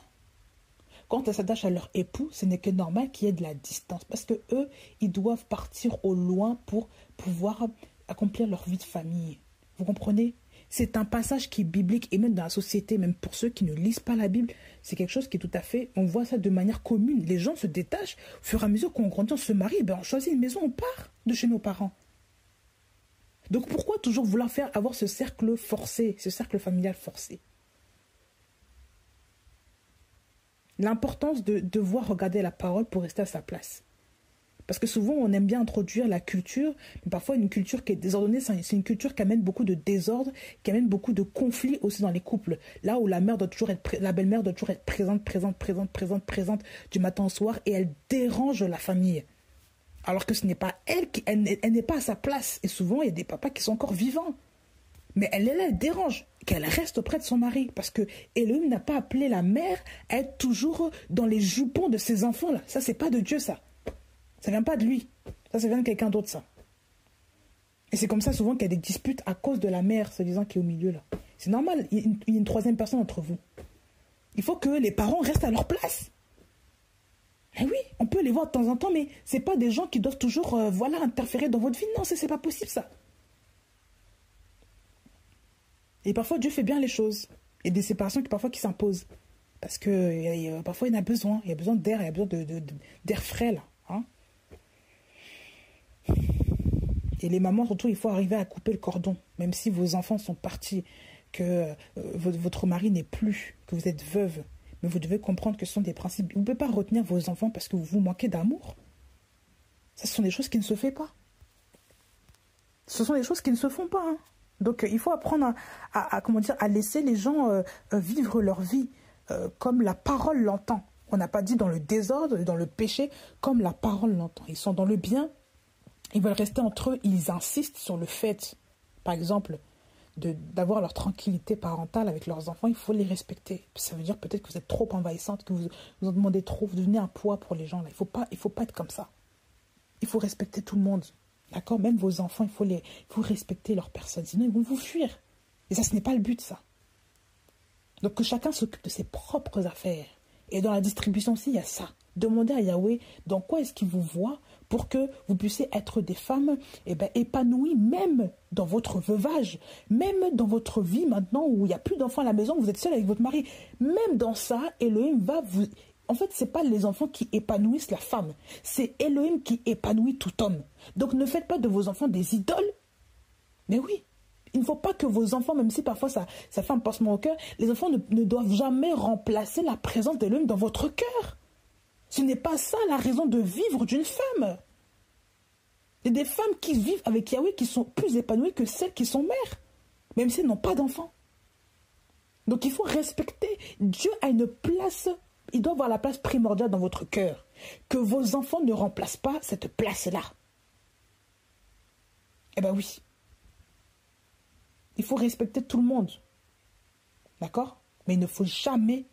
quand elles s'attachent à leur époux, ce n'est que normal qu'il y ait de la distance. Parce que eux, ils doivent partir au loin pour pouvoir accomplir leur vie de famille. Vous comprenez? C'est un passage qui est biblique, et même dans la société, même pour ceux qui ne lisent pas la Bible, c'est quelque chose qui est tout à fait, on voit ça de manière commune. Les gens se détachent, au fur et à mesure qu'on grandit, on se marie, ben on choisit une maison, on part de chez nos parents. Donc pourquoi toujours vouloir avoir ce cercle forcé, ce cercle familial forcé? L'importance de devoir regarder la parole pour rester à sa place. Parce que souvent, on aime bien introduire la culture, mais parfois une culture qui est désordonnée, c'est une culture qui amène beaucoup de désordre, qui amène beaucoup de conflits aussi dans les couples. Là où la mère doit toujours être, la belle-mère doit toujours être présente du matin au soir, et elle dérange la famille. Alors que ce n'est pas elle, elle n'est pas à sa place. Et souvent, il y a des papas qui sont encore vivants. Mais elle est là, elle dérange. Qu'elle reste auprès de son mari. Parce que Elohim n'a pas appelé la mère à être toujours dans les jupons de ses enfants-là. Ça, c'est pas de Dieu, ça. Ça vient pas de lui. Ça vient de quelqu'un d'autre, ça. Et c'est comme ça souvent qu'il y a des disputes à cause de la mère, se disant qui est au milieu, là. C'est normal, il y a une troisième personne entre vous. Il faut que les parents restent à leur place. Eh oui, on peut les voir de temps en temps, mais c'est pas des gens qui doivent toujours interférer dans votre vie. Non, c'est pas possible, ça. Et parfois, Dieu fait bien les choses. Il y a des séparations qui s'imposent. Parce que parfois, il y en a besoin. Il y a besoin d'air, il y a besoin d'air frais, là. Hein? Et les mamans, surtout, il faut arriver à couper le cordon. Même si vos enfants sont partis, que votre mari n'est plus, que vous êtes veuve. Mais vous devez comprendre que ce sont des principes. Vous ne pouvez pas retenir vos enfants parce que vous vous manquez d'amour. Ça, ce sont des choses qui ne se font pas. Ce sont des choses qui ne se font pas. Hein. Donc, il faut apprendre à laisser les gens vivre leur vie comme la parole l'entend. On n'a pas dit dans le désordre, dans le péché, comme la parole l'entend. Ils sont dans le bien, ils veulent rester entre eux, ils insistent sur le fait, par exemple, d'avoir leur tranquillité parentale avec leurs enfants, il faut les respecter. Ça veut dire peut-être que vous êtes trop envahissante, que vous en demandez trop, vous devenez un poids pour les gens. Là. Il faut pas être comme ça. Il faut respecter tout le monde. D'accord? Même vos enfants, il faut respecter leurs personnes. Sinon, ils vont vous fuir. Et ça, ce n'est pas le but, ça. Donc, que chacun s'occupe de ses propres affaires. Et dans la distribution aussi, il y a ça. Demandez à Yahweh dans quoi est-ce qu'il vous voit pour que vous puissiez être des femmes épanouies, même dans votre veuvage, même dans votre vie maintenant où il n'y a plus d'enfants à la maison, vous êtes seul avec votre mari. Même dans ça, Elohim va vous... En fait, ce n'est pas les enfants qui épanouissent la femme, c'est Elohim qui épanouit tout homme. Donc ne faites pas de vos enfants des idoles. Mais oui, il ne faut pas que vos enfants, même si parfois ça fait un pincement au cœur, les enfants ne doivent jamais remplacer la présence d'Elohim dans votre cœur. Ce n'est pas ça la raison de vivre d'une femme. Il y a des femmes qui vivent avec Yahweh qui sont plus épanouies que celles qui sont mères, même si elles n'ont pas d'enfants. Donc il faut respecter. Dieu a une place, il doit avoir la place primordiale dans votre cœur. Que vos enfants ne remplacent pas cette place-là. Eh bien oui. Il faut respecter tout le monde. D'accord? Mais il ne faut jamais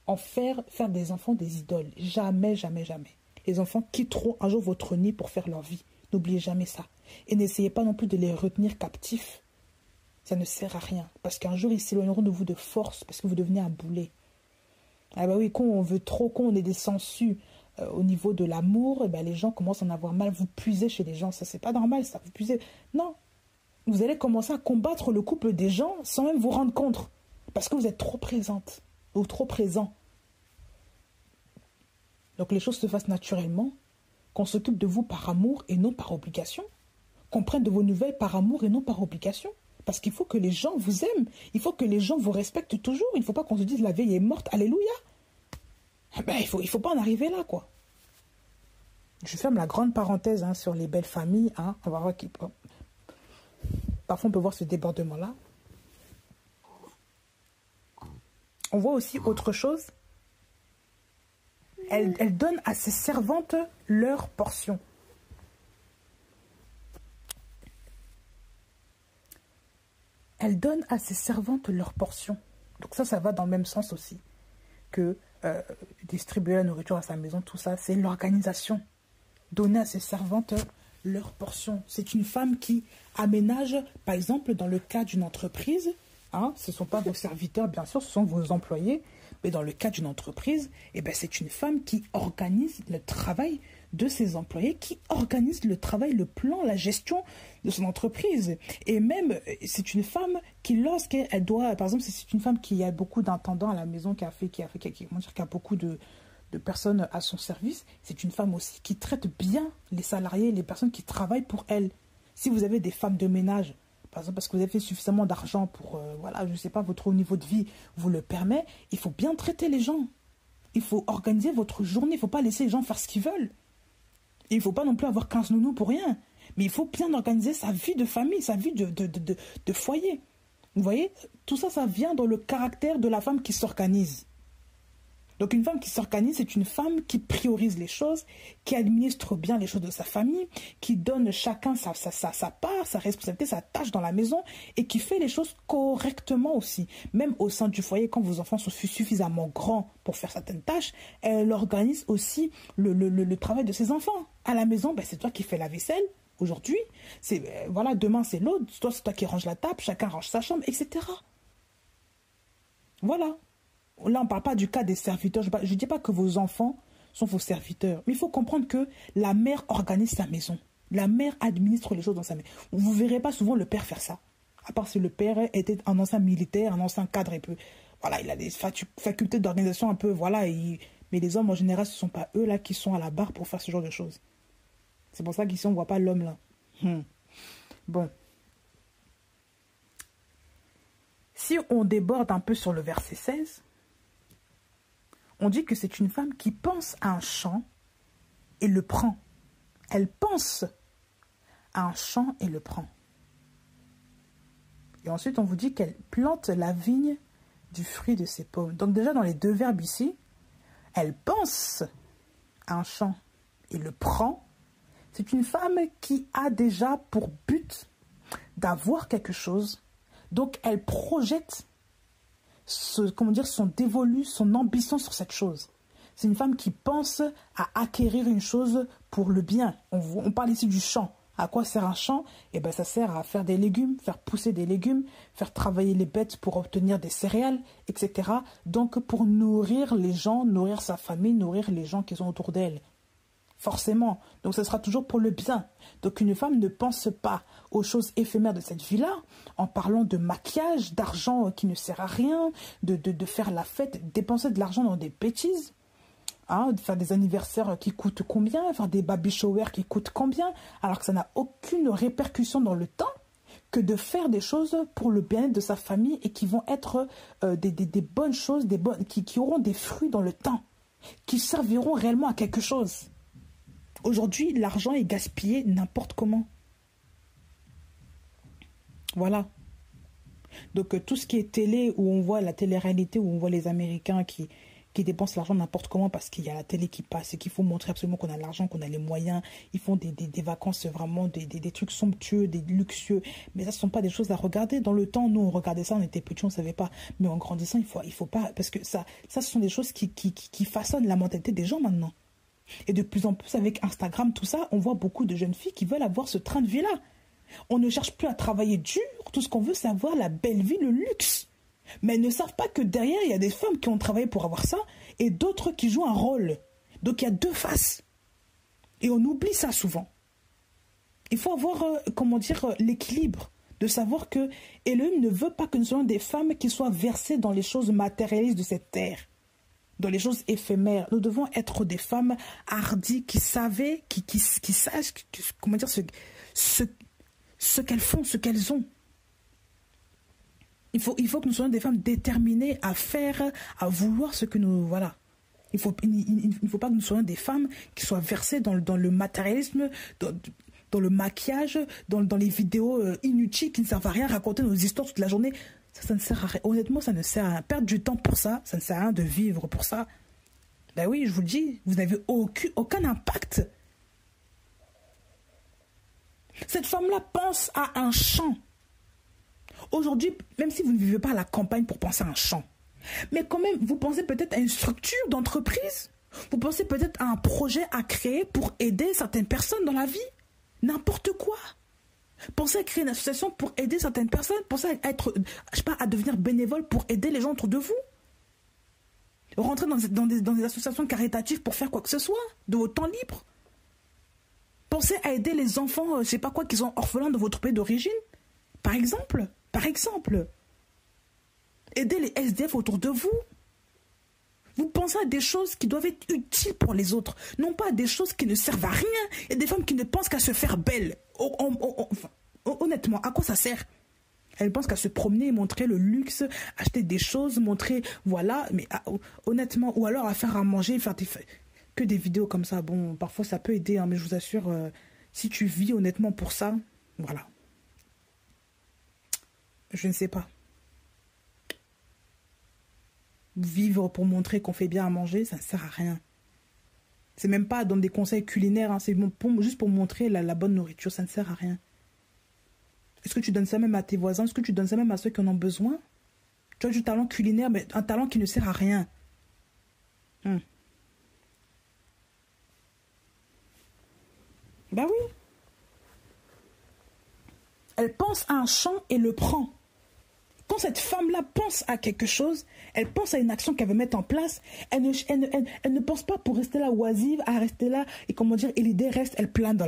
en faire des enfants des idoles. Jamais, jamais, jamais. Les enfants quitteront un jour votre nid pour faire leur vie. N'oubliez jamais ça. Et n'essayez pas non plus de les retenir captifs. Ça ne sert à rien. Parce qu'un jour, ils s'éloigneront de vous de force, parce que vous devenez un boulet. Ah bah oui, quand on veut trop, quand on est des sangsues au niveau de l'amour, les gens commencent à en avoir mal. Vous puisez chez les gens, ça c'est pas normal, ça. Vous puisez. Non. Vous allez commencer à combattre le couple des gens sans même vous rendre compte. Parce que vous êtes trop présente ou trop présent. Donc les choses se fassent naturellement. Qu'on s'occupe de vous par amour et non par obligation. Qu'on prenne de vos nouvelles par amour et non par obligation. Parce qu'il faut que les gens vous aiment. Il faut que les gens vous respectent toujours. Il ne faut pas qu'on se dise la vieille est morte. Alléluia. Il faut pas en arriver là, quoi. Je ferme la grande parenthèse sur les belles familles. On va voir qui... Parfois, on peut voir ce débordement-là. On voit aussi autre chose. Elle donne à ses servantes leur portion. Elle donne à ses servantes leur portion. Donc ça va dans le même sens aussi que distribuer la nourriture à sa maison, tout ça, c'est l'organisation. Donner à ses servantes leur portion. C'est une femme qui aménage, par exemple, dans le cas d'une entreprise, ce ne sont pas vos serviteurs, bien sûr, ce sont vos employés, mais dans le cas d'une entreprise, c'est une femme qui organise le travail de ses employés, qui organise le travail, le plan, la gestion de son entreprise. Et même, c'est une femme qui, lorsqu'elle doit, par exemple, si c'est une femme qui a beaucoup d'intendants à la maison, qui a beaucoup de personnes à son service, c'est une femme aussi qui traite bien les salariés, les personnes qui travaillent pour elle. Si vous avez des femmes de ménage, par exemple, parce que vous avez fait suffisamment d'argent pour, je ne sais pas, votre haut niveau de vie vous le permet, il faut bien traiter les gens. Il faut organiser votre journée, il ne faut pas laisser les gens faire ce qu'ils veulent. Et il ne faut pas non plus avoir 15 nounous pour rien. Mais il faut bien organiser sa vie de famille, sa vie de foyer. Vous voyez, tout ça, ça vient dans le caractère de la femme qui s'organise. Donc une femme qui s'organise, c'est une femme qui priorise les choses, qui administre bien les choses de sa famille, qui donne chacun sa part, sa responsabilité, sa tâche dans la maison et qui fait les choses correctement aussi. Même au sein du foyer, quand vos enfants sont suffisamment grands pour faire certaines tâches, elle organise aussi le travail de ses enfants. À la maison, c'est toi qui fais la vaisselle aujourd'hui, demain c'est l'autre, c'est toi qui range la table, chacun range sa chambre, etc. Voilà. Là, on ne parle pas du cas des serviteurs. Je ne dis pas que vos enfants sont vos serviteurs. Mais il faut comprendre que la mère organise sa maison. La mère administre les choses dans sa maison. Vous ne verrez pas souvent le père faire ça. À part si le père était un ancien militaire, un ancien cadre. Il a des facultés d'organisation un peu. Mais les hommes, en général, ce ne sont pas eux là qui sont à la barre pour faire ce genre de choses. C'est pour ça qu'ici, on ne voit pas l'homme là. Bon. Si on déborde un peu sur le verset 16... on dit que c'est une femme qui pense à un champ et le prend. Elle pense à un champ et le prend. Et ensuite, on vous dit qu'elle plante la vigne du fruit de ses pommes. Donc déjà, dans les deux verbes ici, elle pense à un champ et le prend. C'est une femme qui a déjà pour but d'avoir quelque chose. Donc, elle projette son dévolu, son ambition sur cette chose. C'est une femme qui pense à acquérir une chose pour le bien. On parle ici du champ. À quoi sert un champ? Ça sert à faire des légumes, faire pousser des légumes, faire travailler les bêtes pour obtenir des céréales, etc. Donc pour nourrir les gens, nourrir sa famille, nourrir les gens qui sont autour d'elle. Forcément. Donc ce sera toujours pour le bien. Donc une femme ne pense pas aux choses éphémères de cette vie-là, en parlant de maquillage, d'argent qui ne sert à rien, de faire la fête, dépenser de l'argent dans des bêtises, de faire des anniversaires qui coûtent combien, faire des baby showers qui coûtent combien, alors que ça n'a aucune répercussion dans le temps, que de faire des choses pour le bien-être de sa famille et qui vont être des bonnes choses, qui auront des fruits dans le temps, qui serviront réellement à quelque chose. Aujourd'hui, l'argent est gaspillé n'importe comment. Voilà. Donc, tout ce qui est télé, où on voit la télé-réalité, où on voit les Américains qui dépensent l'argent n'importe comment parce qu'il y a la télé qui passe et qu'il faut montrer absolument qu'on a l'argent, qu'on a les moyens. Ils font des vacances vraiment, des trucs somptueux, des luxueux. Mais ça, ce ne sont pas des choses à regarder. Dans le temps, nous, on regardait ça, on était petits, on ne savait pas. Mais en grandissant, il faut pas... Parce que ça ce sont des choses qui façonnent la mentalité des gens maintenant. Et de plus en plus avec Instagram, tout ça, on voit beaucoup de jeunes filles qui veulent avoir ce train de vie-là. On ne cherche plus à travailler dur, tout ce qu'on veut, c'est avoir la belle vie, le luxe. Mais elles ne savent pas que derrière, il y a des femmes qui ont travaillé pour avoir ça et d'autres qui jouent un rôle. Donc il y a deux faces. Et on oublie ça souvent. Il faut avoir, l'équilibre de savoir que Elohim ne veut pas que nous soyons des femmes qui soient versées dans les choses matérialistes de cette terre, dans les choses éphémères. Nous devons être des femmes hardies qui savaient, qui sachent, ce qu'elles font, ce qu'elles ont. Il faut que nous soyons des femmes déterminées à faire, à vouloir ce que nous... Voilà. Il ne faut pas que nous soyons des femmes qui soient versées dans le matérialisme, dans le maquillage, dans les vidéos inutiles qui ne servent à rien, raconter nos histoires toute la journée. Ça ne sert à rien. Honnêtement, ça ne sert à rien. Perdre du temps pour ça, ça ne sert à rien de vivre pour ça. Ben oui, je vous le dis, vous n'avez aucun impact. Cette femme-là pense à un champ. Aujourd'hui, même si vous ne vivez pas à la campagne pour penser à un champ, mais quand même, vous pensez peut-être à une structure d'entreprise. Vous pensez peut-être à un projet à créer pour aider certaines personnes dans la vie. N'importe quoi. Pensez à créer une association pour aider certaines personnes. Pensez à devenir bénévole pour aider les gens autour de vous. Rentrer dans des associations caritatives pour faire quoi que ce soit de votre temps libre. Pensez à aider les enfants, je sais pas quoi, qui sont orphelins de votre pays d'origine. Par exemple. Aider les SDF autour de vous. Vous pensez à des choses qui doivent être utiles pour les autres, non pas à des choses qui ne servent à rien. Il y a des femmes qui ne pensent qu'à se faire belle. Honnêtement, à quoi ça sert? Elles pensent qu'à se promener, montrer le luxe, acheter des choses, montrer, voilà, mais honnêtement, ou alors à faire à manger, que des vidéos comme ça. Bon, parfois ça peut aider, hein, mais je vous assure, si tu vis honnêtement pour ça, voilà. Je ne sais pas. Vivre pour montrer qu'on fait bien à manger, ça ne sert à rien. C'est même pas dans des conseils culinaires, hein, c'est juste pour montrer la bonne nourriture, ça ne sert à rien. Est-ce que tu donnes ça même à tes voisins? Est-ce que tu donnes ça même à ceux qui en ont besoin? Tu as du talent culinaire, mais un talent qui ne sert à rien. Ben oui. Elle pense à un champ et le prend. Quand cette femme-là pense à quelque chose, elle pense à une action qu'elle veut mettre en place, elle ne pense pas pour rester là oisive, à rester là, et et l'idée reste, elle plane dans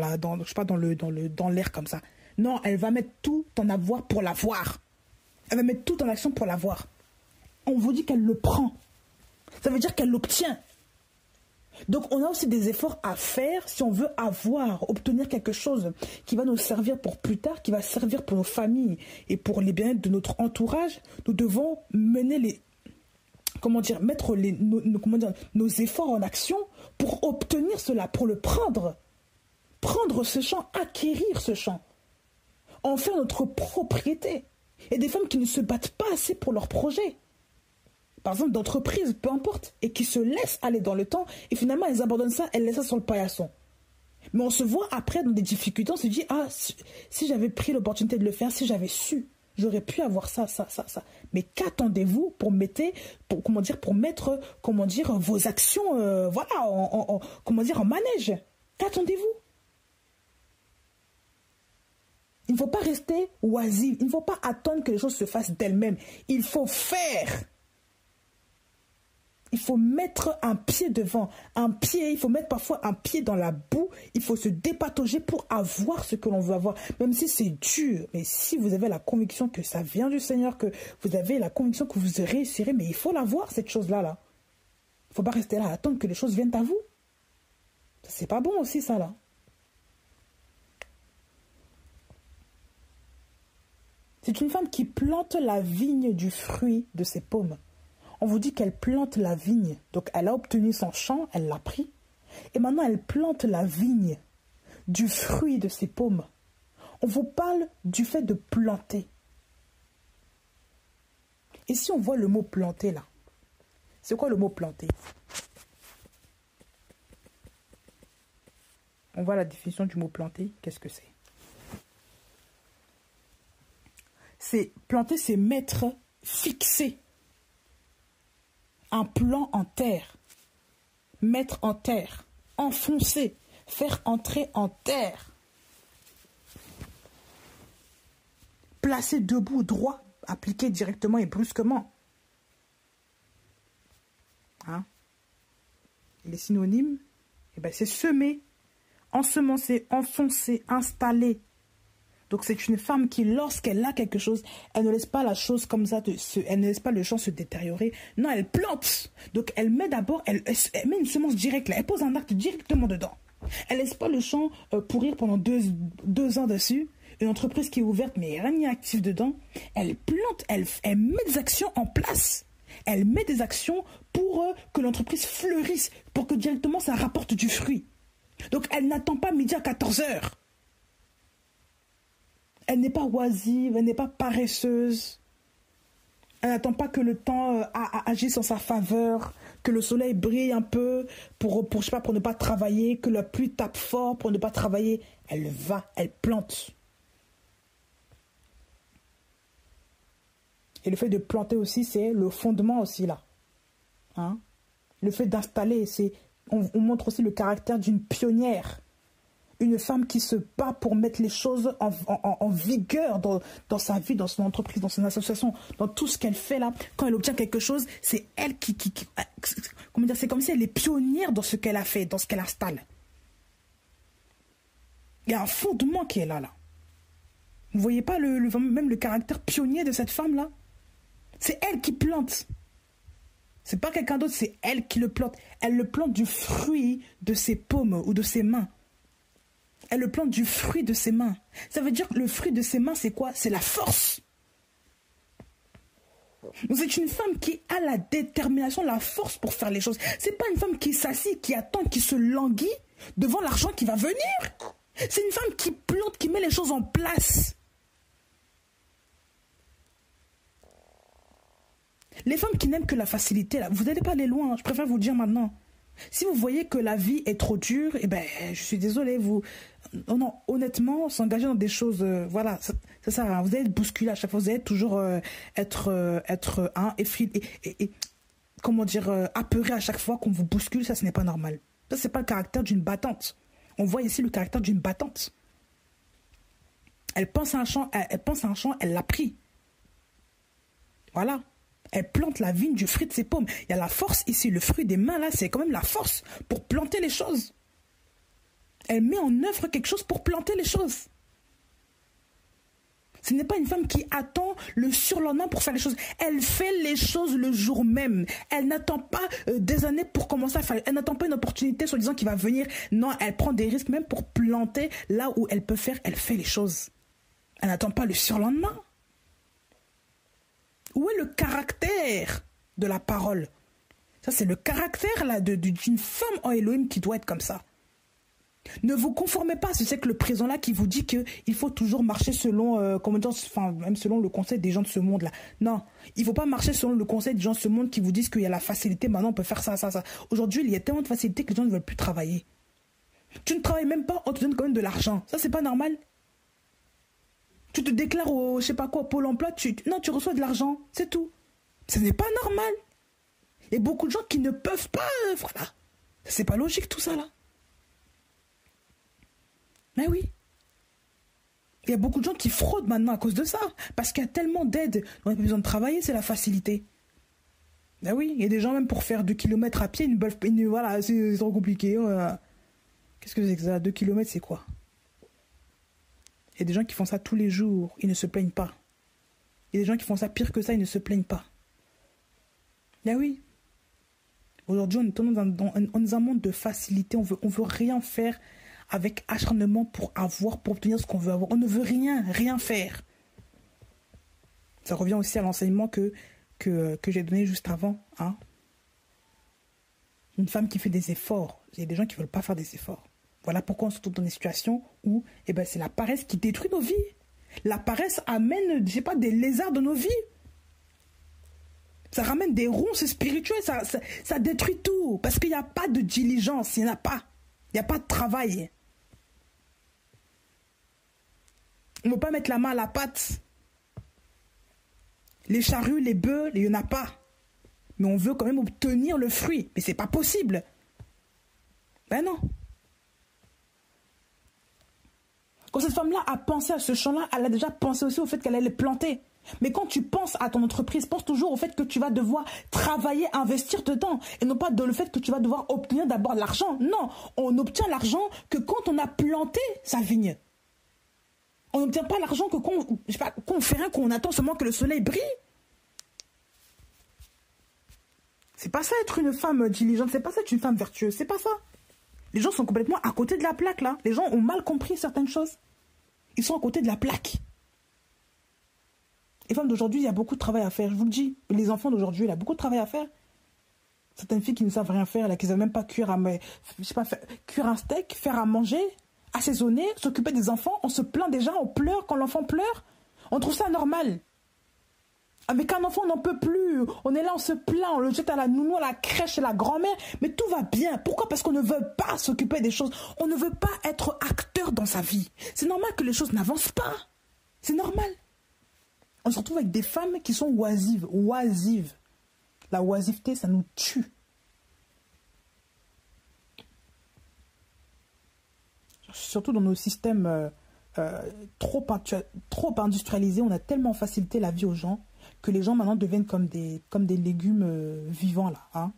l'air comme ça. Non, elle va mettre tout en avoir pour l'avoir. Elle va mettre tout en action pour l'avoir. On vous dit qu'elle le prend. Ça veut dire qu'elle l'obtient. Donc on a aussi des efforts à faire si on veut obtenir quelque chose qui va nous servir pour plus tard, qui va servir pour nos familles et pour les bien-être de notre entourage. Nous devons mener mettre nos efforts en action pour obtenir cela, pour le prendre. Prendre ce champ, acquérir ce champ, en faire notre propriété. Il y a des femmes qui ne se battent pas assez pour leur projet. Par exemple, d'entreprises, peu importe, et qui se laissent aller dans le temps, et finalement, elles abandonnent ça, elles laissent ça sur le paillasson. Mais on se voit après dans des difficultés, on se dit, si j'avais pris l'opportunité de le faire, si j'avais su, j'aurais pu avoir ça. Mais qu'attendez-vous pour mettre vos actions, en manège? Qu'attendez-vous? Il ne faut pas rester oisif, il ne faut pas attendre que les choses se fassent d'elles-mêmes. Il faut faire. Il faut mettre un pied devant, il faut mettre parfois un pied dans la boue, il faut se dépatauger pour avoir ce que l'on veut avoir, même si c'est dur. Mais si vous avez la conviction que ça vient du Seigneur, que vous avez la conviction que vous réussirez, mais il faut l'avoir, cette chose-là. Il ne faut pas rester là à attendre que les choses viennent à vous. C'est pas bon aussi, ça, là. C'est une femme qui plante la vigne du fruit de ses paumes. On vous dit qu'elle plante la vigne. Donc, elle a obtenu son champ, elle l'a pris. Et maintenant, elle plante la vigne du fruit de ses paumes. On vous parle du fait de planter. Et si on voit le mot planter, là, c'est quoi le mot planter? On voit la définition du mot planter. Qu'est-ce que c'est? Planter, c'est mettre, fixer un plan en terre. Mettre en terre. enfoncer, faire entrer en terre. Placer debout, droit, appliquer directement et brusquement. Hein? Les synonymes, eh ben, c'est semer, ensemencer, enfoncer, installer. Donc c'est une femme qui, lorsqu'elle a quelque chose, elle ne laisse pas la chose comme ça, elle ne laisse pas le champ se détériorer. Non, elle plante. Donc elle met d'abord, elle met une semence directe là, elle pose un acte directement dedans. Elle laisse pas le champ pourrir pendant deux ans dessus. Une entreprise qui est ouverte mais rien n'est actif dedans. Elle plante, elle met des actions en place. Elle met des actions pour que l'entreprise fleurisse, pour que directement ça rapporte du fruit. Donc elle n'attend pas midi à 14h. Elle n'est pas oisive, elle n'est pas paresseuse. Elle n'attend pas que le temps agisse en sa faveur, que le soleil brille un peu pour ne pas travailler, que la pluie tape fort pour ne pas travailler. Elle va, elle plante. Et le fait de planter aussi, c'est le fondement aussi là. Hein? Le fait d'installer, on montre aussi le caractère d'une pionnière. Une femme qui se bat pour mettre les choses en vigueur dans sa vie, dans son entreprise, dans son association, dans tout ce qu'elle fait là. Quand elle obtient quelque chose, c'est elle comment dire, c'est comme si elle est pionnière dans ce qu'elle a fait, dans ce qu'elle installe. Il y a un fondement qui est là. Vous voyez pas même le caractère pionnier de cette femme-là? C'est elle qui plante. C'est pas quelqu'un d'autre, c'est elle qui le plante. Elle le plante du fruit de ses paumes ou de ses mains. Elle le plante du fruit de ses mains. Ça veut dire que le fruit de ses mains, c'est quoi? C'est la force. C'est une femme qui a la détermination, la force pour faire les choses. C'est pas une femme qui s'assit, qui attend, qui se languit devant l'argent qui va venir. C'est une femme qui plante, qui met les choses en place. Les femmes qui n'aiment que la facilité, là, vous n'allez pas aller loin, je préfère vous le dire maintenant. Si vous voyez que la vie est trop dure, eh ben, je suis désolée, non, honnêtement, s'engager dans des choses, voilà, c'est ça, hein, vous allez être bousculé à chaque fois, vous allez toujours comment dire, apeuré à chaque fois qu'on vous bouscule, ça, ce n'est pas normal. Ça, c'est pas le caractère d'une battante. On voit ici le caractère d'une battante. Elle pense à un champ, elle l'a pris. Voilà. Elle plante la vigne du fruit de ses paumes. Il y a la force ici. Le fruit des mains, là, c'est quand même la force pour planter les choses. Elle met en œuvre quelque chose pour planter les choses. Ce n'est pas une femme qui attend le surlendemain pour faire les choses. Elle fait les choses le jour même. Elle n'attend pas des années pour commencer à faire. Elle n'attend pas une opportunité sur disant qu'il va venir. Non, elle prend des risques même pour planter là où elle peut faire. Elle fait les choses. Elle n'attend pas le surlendemain. Où est le caractère de la parole? Ça, c'est le caractère là d'une femme en Elohim qui doit être comme ça. Ne vous conformez pas à ce siècle présent là qui vous dit qu'il faut toujours marcher selon, même selon le conseil des gens de ce monde là. Non, il ne faut pas marcher selon le conseil des gens de ce monde qui vous disent qu'il y a la facilité, maintenant on peut faire ça, ça, ça. Aujourd'hui, il y a tellement de facilité que les gens ne veulent plus travailler. Tu ne travailles même pas, on te donne quand même de l'argent. Ça, c'est pas normal. Tu te déclares au, je sais pas quoi, au Pôle emploi, tu reçois de l'argent, c'est tout. Ce n'est pas normal. Il y a beaucoup de gens qui ne peuvent pas, voilà. C'est pas logique tout ça là. Mais oui. Il y a beaucoup de gens qui fraudent maintenant à cause de ça. Parce qu'il y a tellement d'aide. On n'a pas besoin de travailler, c'est la facilité. Ben oui, il y a des gens même pour faire 2 kilomètres à pied, voilà, c'est trop compliqué. Qu'est-ce que c'est que ça? 2 kilomètres, c'est quoi? Il y a des gens qui font ça tous les jours, ils ne se plaignent pas. Il y a des gens qui font ça pire que ça, ils ne se plaignent pas. Ben oui. Aujourd'hui, on est dans un monde de facilité, on veut rien faire avec acharnement pour obtenir ce qu'on veut avoir. On ne veut rien faire. Ça revient aussi à l'enseignement que j'ai donné juste avant. Hein. Une femme qui fait des efforts. Il y a des gens qui ne veulent pas faire des efforts. Voilà pourquoi on se trouve dans des situations où c'est la paresse qui détruit nos vies. La paresse amène, je sais pas, des lézards dans nos vies. Ça ramène des ronces spirituelles, ça détruit tout. Parce qu'il n'y a pas de diligence, il n'y en a pas. Il n'y a pas de travail. On ne peut pas mettre la main à la pâte. Les charrues, les bœufs, il n'y en a pas. Mais on veut quand même obtenir le fruit. Mais ce n'est pas possible. Ben non. Quand cette femme-là a pensé à ce champ-là, elle a déjà pensé aussi au fait qu'elle allait planter. Mais quand tu penses à ton entreprise, pense toujours au fait que tu vas devoir travailler, investir dedans. Et non pas dans le fait que tu vas devoir obtenir d'abord l'argent. Non, on obtient l'argent que quand on a planté sa vigne. On n'obtient pas l'argent que qu'on fait rien, qu'on attend seulement que le soleil brille. C'est pas ça être une femme diligente, c'est pas ça être une femme vertueuse, c'est pas ça. Les gens sont complètement à côté de la plaque là. Les gens ont mal compris certaines choses. Ils sont à côté de la plaque. Les femmes d'aujourd'hui, il y a beaucoup de travail à faire, je vous le dis. Les enfants d'aujourd'hui, il y a beaucoup de travail à faire. Certaines filles qui ne savent rien faire, là, qui ne savent même pas cuire cuire un steak, faire à manger, assaisonner, s'occuper des enfants. On se plaint déjà, on pleure quand l'enfant pleure. On trouve ça normal. Avec un enfant, on n'en peut plus. On est là, on se plaint, on le jette à la nounou, à la crèche, à la grand-mère. Mais tout va bien. Pourquoi? Parce qu'on ne veut pas s'occuper des choses. On ne veut pas être acteur dans sa vie. C'est normal que les choses n'avancent pas. C'est normal. On se retrouve avec des femmes qui sont oisives. Oisives. La oisiveté, ça nous tue. Surtout dans nos systèmes trop industrialisés, on a tellement facilité la vie aux gens que les gens maintenant deviennent comme des légumes vivants là. Hein.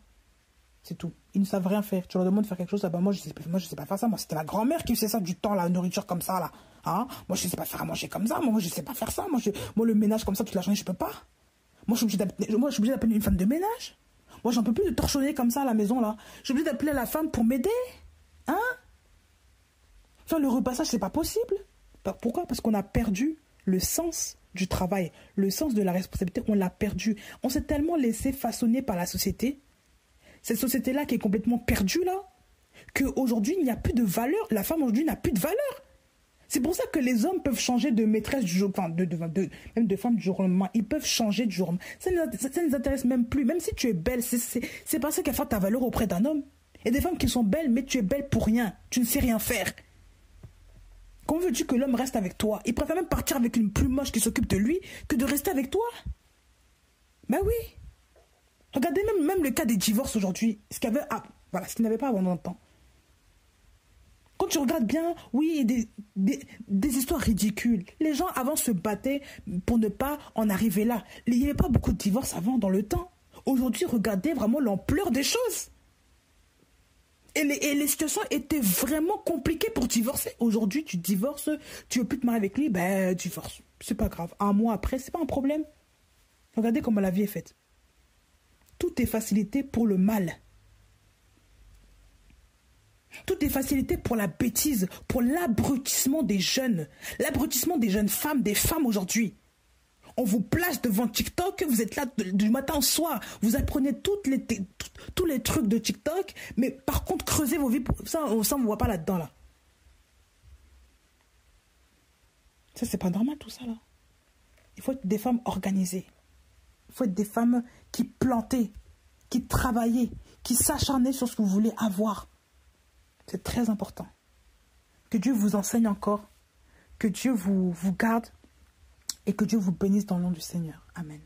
C'est tout. Ils ne savent rien faire. Tu leur demandes de faire quelque chose, ah ben moi je sais pas faire ça. Moi c'était ma grand-mère qui faisait ça du temps, la nourriture comme ça là. Hein. Moi je sais pas faire à manger comme ça. Moi je sais pas faire ça. Moi le ménage comme ça toute la journée je peux pas. Moi je suis obligée d'appeler une femme de ménage. Moi j'en peux plus de torchonner comme ça à la maison là. Je suis obligée d'appeler la femme pour m'aider. Hein. Faire le repassage c'est pas possible. Pourquoi? Parce qu'on a perdu le sens du travail, le sens de la responsabilité, on l'a perdu. On s'est tellement laissé façonner par la société, cette société-là qui est complètement perdue là, qu'aujourd'hui il n'y a plus de valeur. La femme aujourd'hui n'a plus de valeur. C'est pour ça que les hommes peuvent changer de maîtresse du jour, enfin même de femme du jour au lendemain. Ils peuvent changer du jour au lendemain. Ça ne les intéresse même plus. Même si tu es belle, c'est pas ça qui va faire ta valeur auprès d'un homme. Il y a des femmes qui sont belles, mais tu es belle pour rien. Tu ne sais rien faire. Comment veux-tu que l'homme reste avec toi? Il préfère même partir avec une plus moche qui s'occupe de lui que de rester avec toi. Ben oui. Regardez même le cas des divorces aujourd'hui. Ce qu'il n'avait pas avant dans le temps. Quand tu regardes bien, oui, des histoires ridicules. Les gens avant se battaient pour ne pas en arriver là. Il n'y avait pas beaucoup de divorces avant dans le temps. Aujourd'hui, regardez vraiment l'ampleur des choses. Et les situations étaient vraiment compliquées pour divorcer. Aujourd'hui, tu divorces, tu veux plus te marier avec lui, ben divorce. C'est pas grave. Un mois après, c'est pas un problème. Regardez comment la vie est faite. Tout est facilité pour le mal. Tout est facilité pour la bêtise, pour l'abrutissement des jeunes. L'abrutissement des jeunes femmes, des femmes aujourd'hui. On vous place devant TikTok, vous êtes là du matin au soir, vous apprenez tous les trucs de TikTok, mais par contre, creusez vos vies, ça on ne voit pas là-dedans, là. Ça, c'est pas normal, tout ça, là. Il faut être des femmes organisées. Il faut être des femmes qui plantaient, qui travaillaient, qui s'acharnaient sur ce que vous voulez avoir. C'est très important. Que Dieu vous enseigne encore, que Dieu vous garde, et que Dieu vous bénisse dans le nom du Seigneur. Amen.